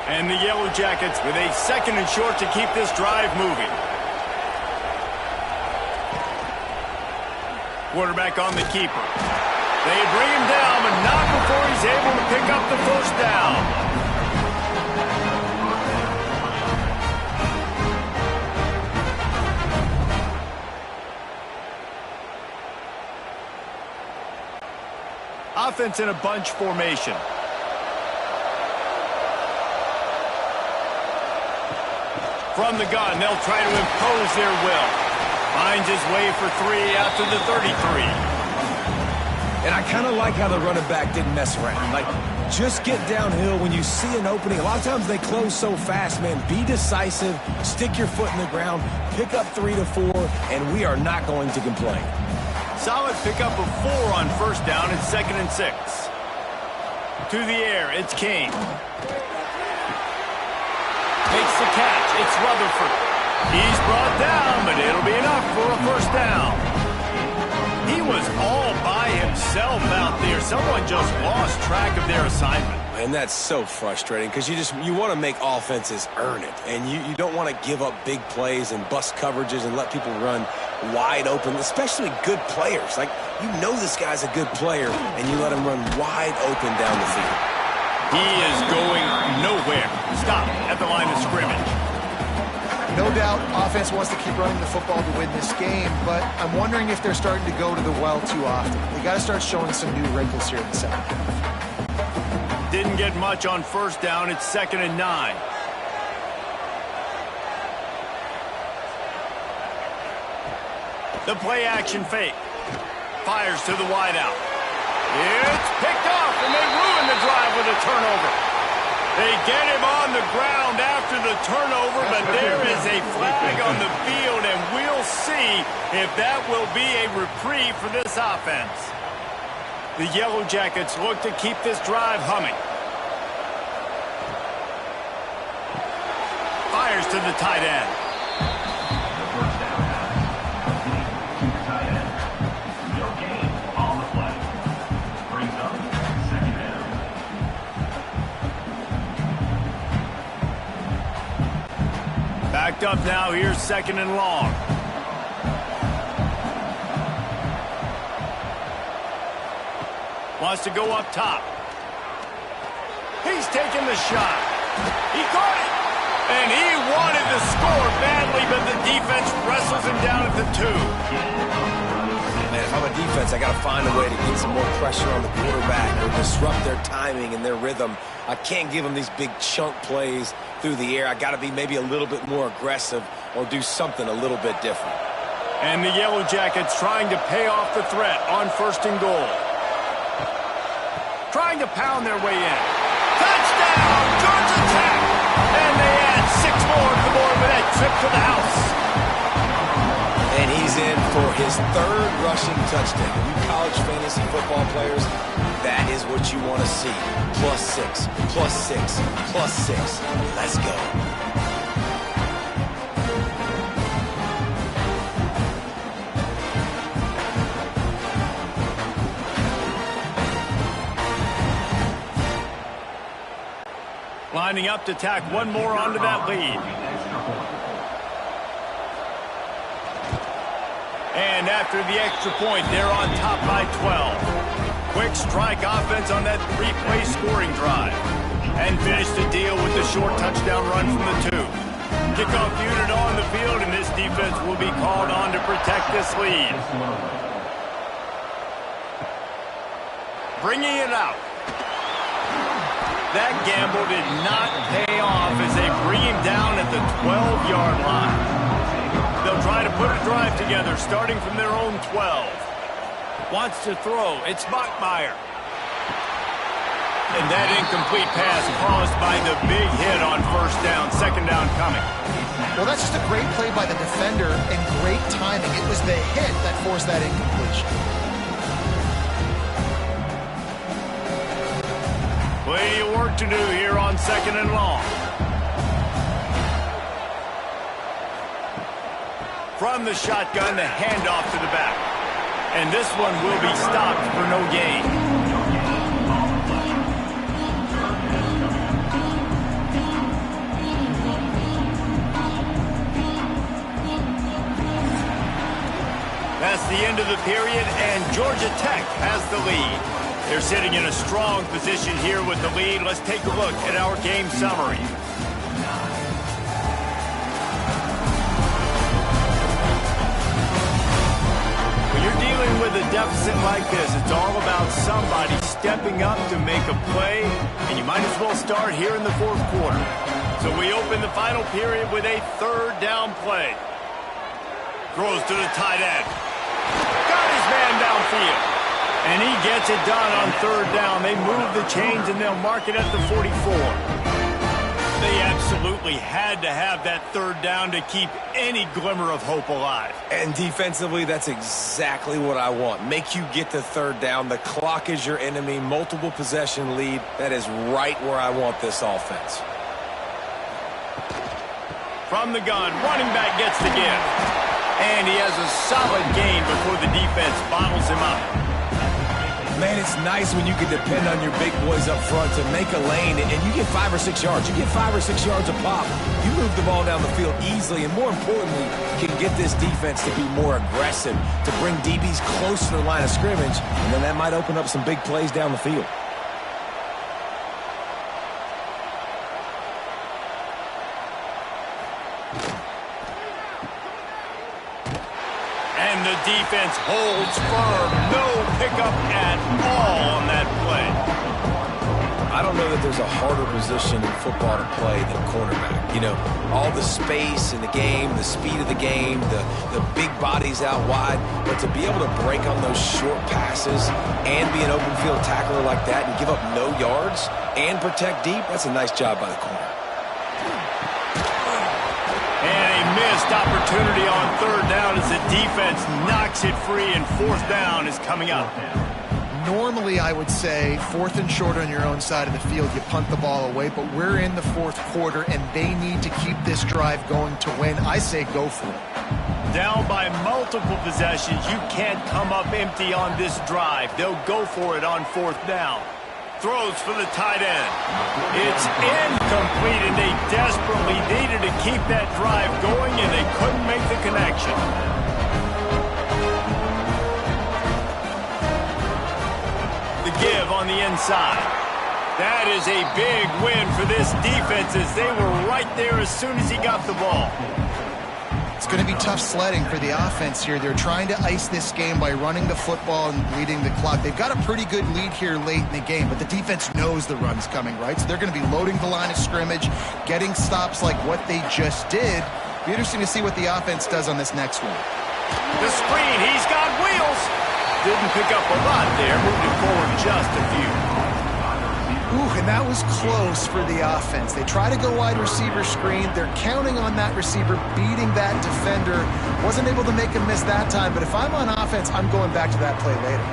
And the Yellow Jackets with a 2nd and short to keep this drive moving. Quarterback on the keeper. They bring him down, but not before he's able to pick up the 1st down. Offense in a bunch formation. From the gun, they'll try to impose their will. Finds his way for 3 out to the 33. And I kind of like how the running back didn't mess around. Like, just get downhill when you see an opening. A lot of times they close so fast, man. Be decisive, stick your foot in the ground, pick up 3 to 4, and we are not going to complain. Solid pickup of 4 on first down and 2nd and 6. To the air, it's King. Makes the catch, it's Rutherford. He's brought down, but it'll be enough for a first down. He was all by himself out there. Someone just lost track of their assignment. And that's so frustrating because you want to make offenses earn it. And you don't want to give up big plays and bust coverages and let people run wide open, especially good players. Like, you know this guy's a good player, and you let him run wide open down the field. He is going nowhere. Stop at the line of scrimmage. No doubt offense wants to keep running the football to win this game, but I'm wondering if they're starting to go to the well too often. They got to start showing some new wrinkles here in the second half. Didn't get much on first down. It's 2nd and 9. The play action fake. Fires to the wideout. It's picked off, and they ruin the drive with a turnover. They get him on the ground after the turnover, but there is a flag on the field, and we'll see if that will be a reprieve for this offense. The Yellow Jackets look to keep this drive humming. Fires to the tight end. The first down pass. Complete to the tight end. No gain on the play. Brings up 2nd down. Backed up now. Here's 2nd and long. Wants to go up top. He's taking the shot. He caught it. And he wanted to score badly, but the defense wrestles him down at the 2. Man, if I'm a defense, I got to find a way to get some more pressure on the quarterback or disrupt their timing and their rhythm. I can't give them these big chunk plays through the air. I got to be maybe a little bit more aggressive or do something a little bit different. And the Yellow Jackets trying to pay off the threat on 1st and goal. Trying to pound their way in. Touchdown, Georgia Tech! And they add 6 more to the board with that trip to the house. And he's in for his 3rd rushing touchdown. You college fantasy football players, that is what you want to see. +6, +6, +6. Let's go. Lining up to tack one more onto that lead. And after the extra point, they're on top by 12. Quick strike offense on that 3-play scoring drive. And finish the deal with the short touchdown run from the 2. Kickoff unit on the field, and this defense will be called on to protect this lead. Bringing it out. That gamble did not pay off as they bring him down at the 12-yard line. They'll try to put a drive together starting from their own 12. Wants to throw. It's Bachmeier. And that incomplete pass caused by the big hit on first down. 2nd down coming. Well, that's just a great play by the defender and great timing. It was the hit that forced that incompletion. Plenty of work to do here on 2nd and long. From the shotgun, the handoff to the back. And this one will be stopped for no gain. That's the end of the period, and Georgia Tech has the lead. They're sitting in a strong position here with the lead. Let's take a look at our game summary. When you're dealing with a deficit like this, it's all about somebody stepping up to make a play, and you might as well start here in the 4th quarter. So we open the final period with a 3rd down play. Throws to the tight end. Got his man downfield. And And he gets it done on third down. They move the chains, and they'll mark it at the 44. They absolutely had to have that third down to keep any glimmer of hope alive. And defensively, that's exactly what I want. Make you get the third down. The clock is your enemy. Multiple possession lead. That is right where I want this offense. From the gun, running back gets the give. And he has a solid gain before the defense bottles him up. Man, it's nice when you can depend on your big boys up front to make a lane, and you get 5 or 6 yards. You get 5 or 6 yards a pop. You move the ball down the field easily, and more importantly, can get this defense to be more aggressive, to bring DBs close to the line of scrimmage, and then that might open up some big plays down the field. And the defense holds firm. No pickup at all on that play. I don't know that there's a harder position in football to play than cornerback. You know, all the space in the game, the speed of the game, the big bodies out wide. But to be able to break on those short passes and be an open field tackler like that and give up no yards and protect deep, that's a nice job by the corner. And a missed opportunity on third down as the defense knocks it free, and fourth down is coming up. Normally, I would say fourth and short on your own side of the field, you punt the ball away, but we're in the fourth quarter, and they need to keep this drive going to win. I say go for it. Down by multiple possessions, you can't come up empty on this drive. They'll go for it on fourth down. Throws for the tight end. It's incomplete, and they desperately needed to keep that drive going, and they couldn't make the connection. The give on the inside. That is a big win for this defense, as they were right there as soon as he got the ball. It's going to be tough sledding for the offense here. They're trying to ice this game by running the football and leading the clock. They've got a pretty good lead here late in the game, but the defense knows the run's coming, right? So they're going to be loading the line of scrimmage, getting stops like what they just did. Be interesting to see what the offense does on this next one. The screen, he's got wheels. Didn't pick up a lot there, moved it forward just a few. Ooh, and that was close for the offense. They try to go wide receiver screen. They're counting on that receiver beating that defender. Wasn't able to make him miss that time, but if I'm on offense, I'm going back to that play later.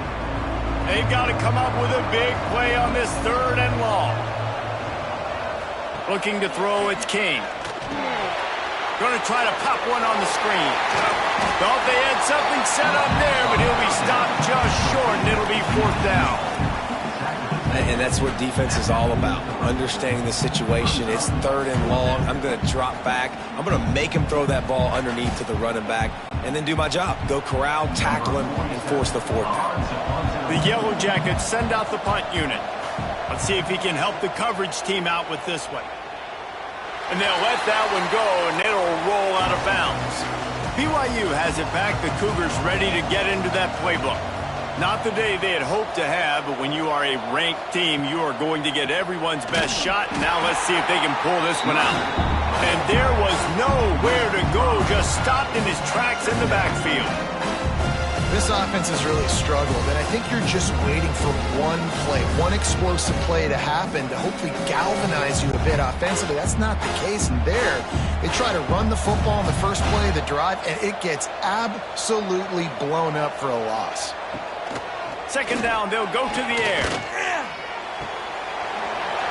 They've got to come up with a big play on this third and long. Looking to throw, it's King. Going to try to pop one on the screen. Thought they had something set up there, but he'll be stopped just short, and it'll be fourth down. And that's what defense is all about, understanding the situation. It's third and long. I'm going to drop back. I'm going to make him throw that ball underneath to the running back and then do my job. Go corral, tackle him, and force the fourth down. The Yellow Jackets send out the punt unit. Let's see if he can help the coverage team out with this one. And they'll let that one go, and it'll roll out of bounds. BYU has it back. The Cougars ready to get into that playbook. Not the day they had hoped to have, but when you are a ranked team, you are going to get everyone's best shot. And now let's see if they can pull this one out. And there was nowhere to go, just stopped in his tracks in the backfield. This offense has really struggled, and I think you're just waiting for one play, one explosive play to happen to hopefully galvanize you a bit offensively. That's not the case, and there they try to run the football in the first play of the drive, and it gets absolutely blown up for a loss. Second down, they'll go to the air.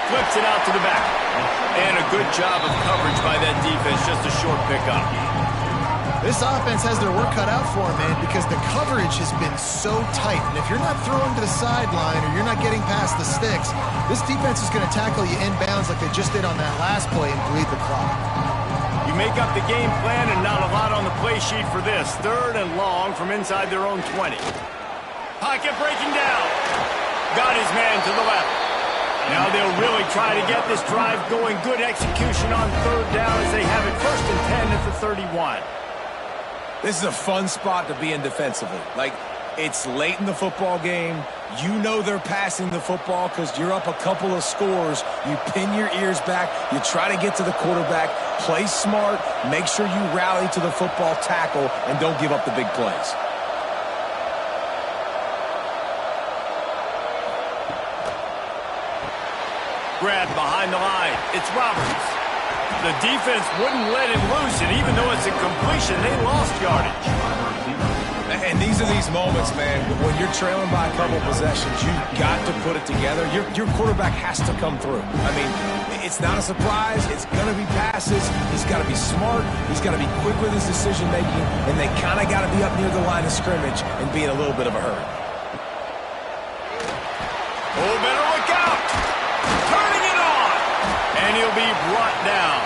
Flips it out to the back. And a good job of coverage by that defense, just a short pickup. This offense has their work cut out for them, man, because the coverage has been so tight. And if you're not throwing to the sideline or you're not getting past the sticks, this defense is going to tackle you inbounds like they just did on that last play and bleed the clock. You make up the game plan and not a lot on the play sheet for this. Third and long from inside their own 20. Pocket breaking down. Got his man to the left. Now they'll really try to get this drive going. Good execution on third down as they have it first and 10 at the 31. This is a fun spot to be in defensively. Like, it's late in the football game. You know they're passing the football because you're up a couple of scores. You pin your ears back. You try to get to the quarterback. Play smart. Make sure you rally to the football tackle and don't give up the big plays. grab behind the line. It's Roberts. The defense wouldn't let him loose, and even though it's a completion, they lost yardage. And these are these moments, man, when you're trailing by a couple possessions, you've got to put it together. Your quarterback has to come through. I mean, it's not a surprise. It's going to be passes. He's got to be smart. He's got to be quick with his decision-making, and they kind of got to be up near the line of scrimmage and be in a little bit of a hurry. Oh, better look out. Turning it on. And he'll be brought down.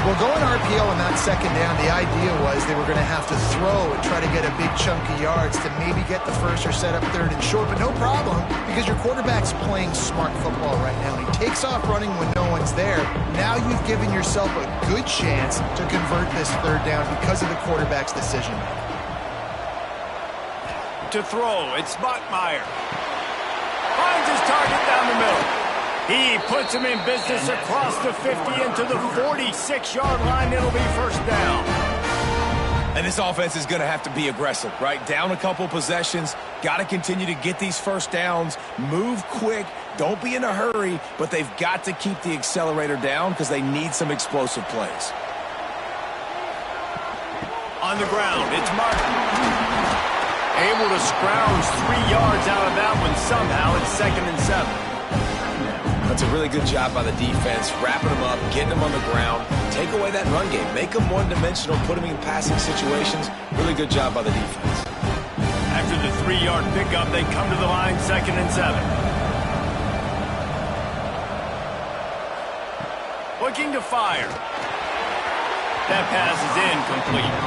Well, going RPO on that second down, the idea was they were going to have to throw and try to get a big chunk of yards to maybe get the first or set up third and short, but no problem because your quarterback's playing smart football right now. He takes off running when no one's there. Now you've given yourself a good chance to convert this third down because of the quarterback's decision. To throw, it's Bachmeier. Finds his target down the middle. He puts him in business across the 50 into the 46-yard line. It'll be first down. And this offense is going to have to be aggressive, right? Down a couple possessions. Got to continue to get these first downs. Move quick. Don't be in a hurry, but they've got to keep the accelerator down because they need some explosive plays. On the ground, it's Martin. Able to scrounge 3 yards out of that one somehow. It's 2nd and 7. That's a really good job by the defense, wrapping them up, getting them on the ground, take away that run game, make them one-dimensional, put them in passing situations. Really good job by the defense. After the 3-yard pickup, they come to the line, 2nd and 7. Looking to fire. That pass is incomplete.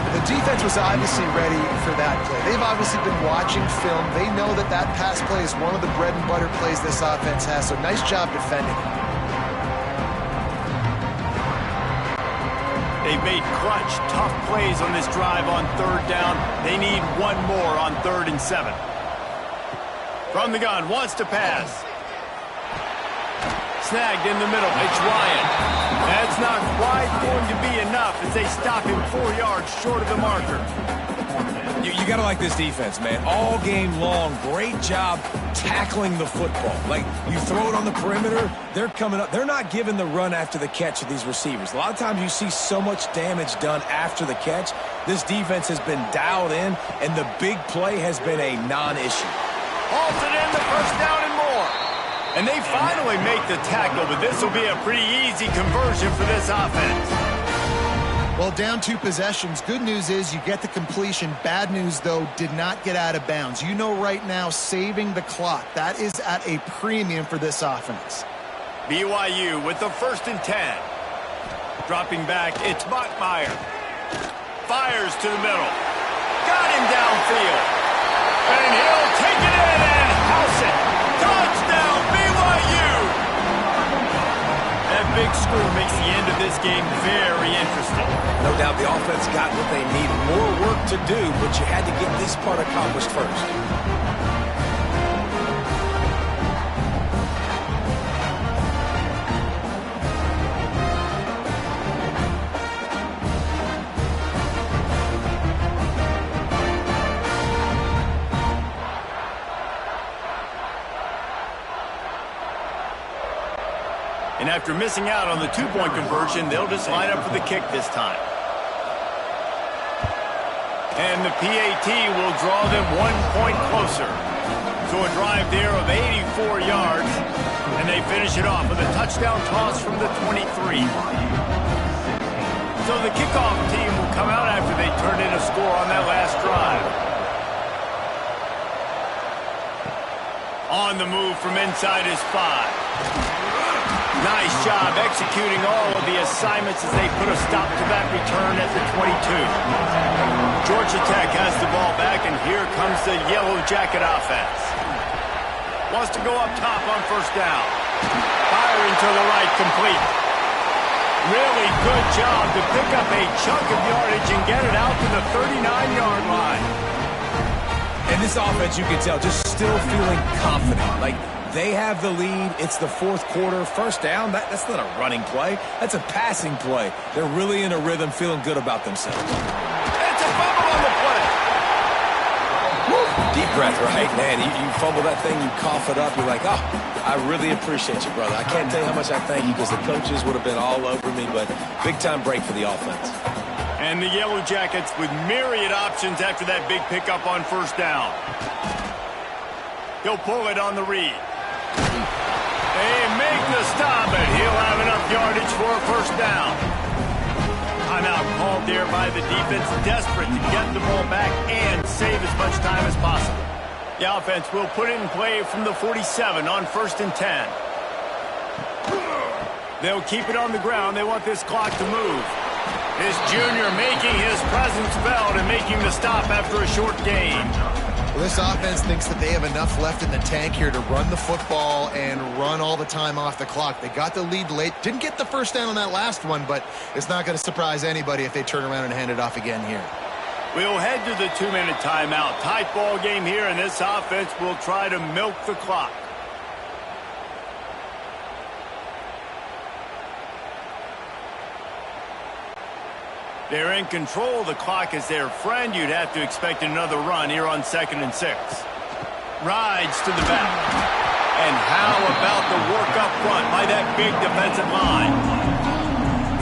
The defense was obviously ready for that play. They've obviously been watching film. They know that that pass play is one of the bread and butter plays this offense has, so nice job defending. They've made clutch, tough plays on this drive on third down. They need one more on 3rd and 7. From the gun, wants to pass. Snagged in the middle. It's Ryan. That's not quite going to be enough as they stop him 4 yards short of the marker. You got to like this defense, man. All game long, great job tackling the football. Like, you throw it on the perimeter, they're coming up. They're not giving the run after the catch of these receivers. A lot of times you see so much damage done after the catch. This defense has been dialed in, and the big play has been a non-issue. Halted in the first down and more. And they finally make the tackle, but this will be a pretty easy conversion for this offense. Well, down 2 possessions. Good news is you get the completion. Bad news, though, did not get out of bounds. You know right now, saving the clock. That is at a premium for this offense. BYU with the 1st and 10. Dropping back, it's Bachmeier. Fires to the middle. Got him downfield. And he'll take it in and house it. Touchdown, BYU! That big score makes the end of this game very interesting. No doubt the offense got what they need. More work to do, but you had to get this part accomplished first. And after missing out on the 2-point conversion, they'll just line up for the kick this time. And the PAT will draw them 1 point closer. So a drive there of 84 yards. And they finish it off with a touchdown toss from the 23. So the kickoff team will come out after they turn in a score on that last drive. On the move from inside his 5. Nice job executing all of the assignments as they put a stop to that return at the 22. Georgia Tech has the ball back, and here comes the Yellow Jacket offense. Wants to go up top on first down. Firing to the right, complete. Really good job to pick up a chunk of yardage and get it out to the 39-yard line. And this offense, you can tell, just still feeling confident. Like, they have the lead. It's the 4th quarter. First down, that's not a running play. That's a passing play. They're really in a rhythm, feeling good about themselves. It's a fumble on the play. Woo. Deep breath, right, man? You fumble that thing, you cough it up, you're like, oh, I really appreciate you, brother. I can't tell you how much I thank you because the coaches would have been all over me, but big-time break for the offense. And the Yellow Jackets with myriad options after that big pickup on first down. He'll pull it on the read. They make the stop, and he'll have enough yardage for a first down. Timeout called there by the defense, desperate to get the ball back and save as much time as possible. The offense will put it in play from the 47 on 1st and 10. They'll keep it on the ground. They want this clock to move. This junior making his presence felt and making the stop after a short gain. Well, this offense thinks that they have enough left in the tank here to run the football and run all the time off the clock. They got the lead late. Didn't get the first down on that last one, but it's not going to surprise anybody if they turn around and hand it off again here. We'll head to the 2-minute timeout. Tight ball game here, and this offense will try to milk the clock. They're in control. The clock is their friend. You'd have to expect another run here on 2nd and 6. Rides to the back. And how about the work up front by that big defensive line?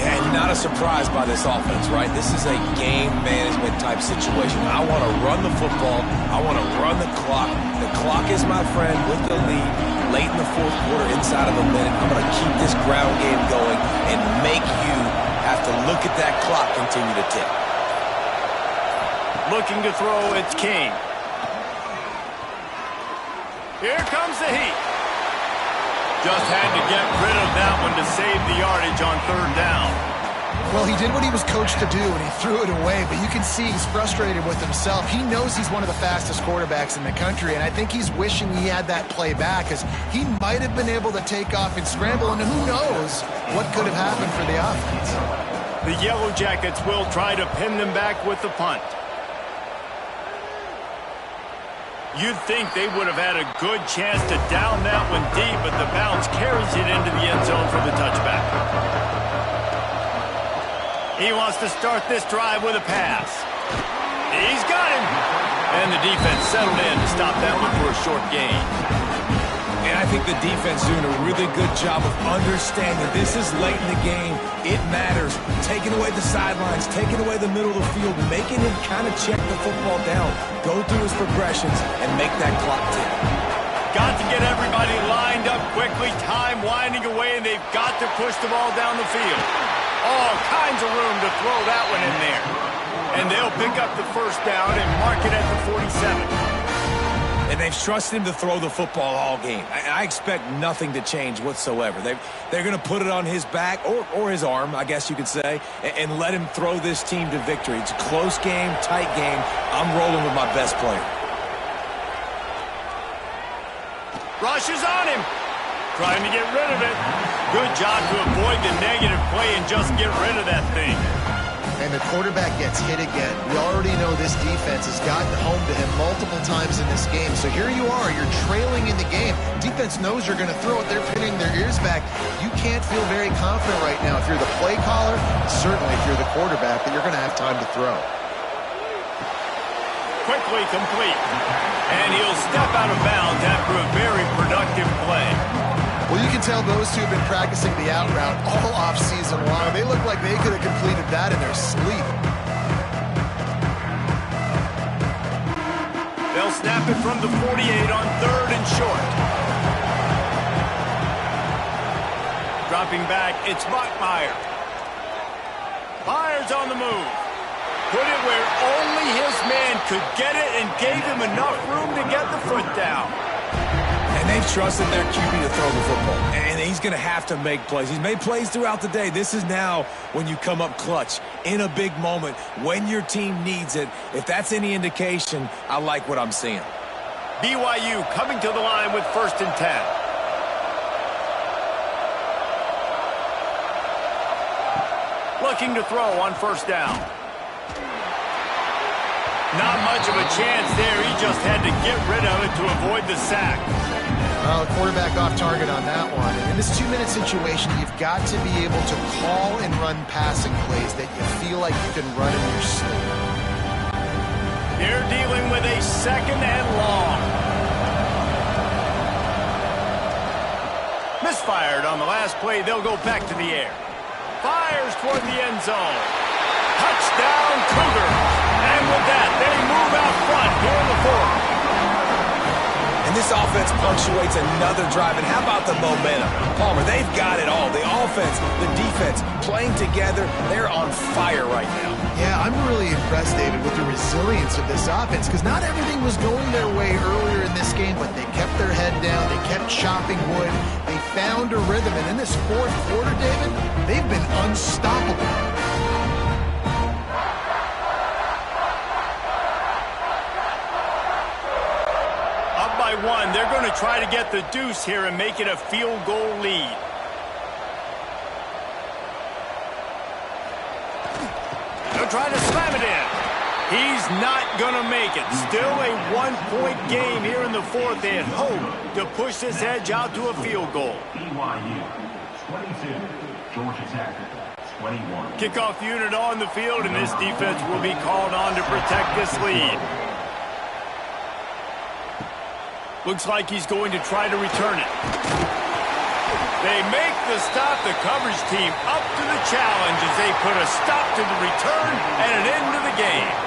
Yeah, and not a surprise by this offense, right? This is a game management type situation. I want to run the football. I want to run the clock. The clock is my friend with the lead. Late in the 4th quarter, inside of a minute, I'm going to keep this ground game going and make you have to look at that clock continue to tick. Looking to throw, it's King. Here comes the heat. Just had to get rid of that one to save the yardage on 3rd down. Well, he did what he was coached to do, and he threw it away, but you can see he's frustrated with himself. He knows he's one of the fastest quarterbacks in the country, and I think he's wishing he had that play back, because he might have been able to take off and scramble, and who knows what could have happened for the offense. The Yellow Jackets will try to pin them back with the punt. You'd think they would have had a good chance to down that one deep, but the bounce carries it into the end zone for the touchback. He wants to start this drive with a pass. He's got him. And the defense settled in to stop that one for a short gain. And I think the defense doing a really good job of understanding this is late in the game. It matters. Taking away the sidelines, taking away the middle of the field, making him kind of check the football down, go through his progressions, and make that clock tick. Got to get everybody lined up quickly, time winding away, and they've got to push the ball down the field. All kinds of room to throw that one in there. And they'll pick up the first down and mark it at the 47. And they've trusted him to throw the football all game. I expect nothing to change whatsoever. They're going to put it on his back, or his arm, I guess you could say, and let him throw this team to victory. It's a close game, tight game. I'm rolling with my best player. Rushes on him. Trying to get rid of it. Good job to avoid the negative play and just get rid of that thing. And the quarterback gets hit again. We already know this defense has gotten home to him multiple times in this game. So here you are, you're trailing in the game. Defense knows you're going to throw it. They're pinning their ears back. You can't feel very confident right now if you're the play caller, certainly if you're the quarterback, that you're going to have time to throw. Quickly complete. And he'll step out of bounds after a very productive play. Well, you can tell those two have been practicing the out route all off-season long. They look like they could have completed that in their sleep. They'll snap it from the 48 on 3rd and short. Dropping back, it's Bachmeier. Myers on the move. Put it where only his man could get it and gave him enough room to get the foot down. And they've trusted their QB to throw the football. And he's going to have to make plays. He's made plays throughout the day. This is now when you come up clutch in a big moment when your team needs it. If that's any indication, I like what I'm seeing. BYU coming to the line with 1st and 10. Looking to throw on 1st down. Not much of a chance there. He just had to get rid of it to avoid the sack. Well, the quarterback off target on that one. And in this 2-minute situation, you've got to be able to call and run passing plays that you feel like you can run in your sleep. They're dealing with a second and long. Misfired on the last play. They'll go back to the air. Fires toward the end zone. Touchdown, Cougars. And with that, they move out front here in the fourth. And this offense punctuates another drive. And how about the momentum? Palmer, they've got it all. The offense, the defense, playing together. They're on fire right now. Yeah, I'm really impressed, David, with the resilience of this offense, because not everything was going their way earlier in this game, but they kept their head down. They kept chopping wood. They found a rhythm. And in this fourth quarter, David, they've been unstoppable. One. They're going to try to get the deuce here and make it a field goal lead. They'll try to slam it in. He's not going to make it. Still a one-point game here in the fourth. They had hoped to push this edge out to a field goal. BYU, 22. Georgia Tech, 21. Kickoff unit on the field, and this defense will be called on to protect this lead. Looks like he's going to try to return it. They make the stop. The coverage team up to the challenge as they put a stop to the return and an end to the game.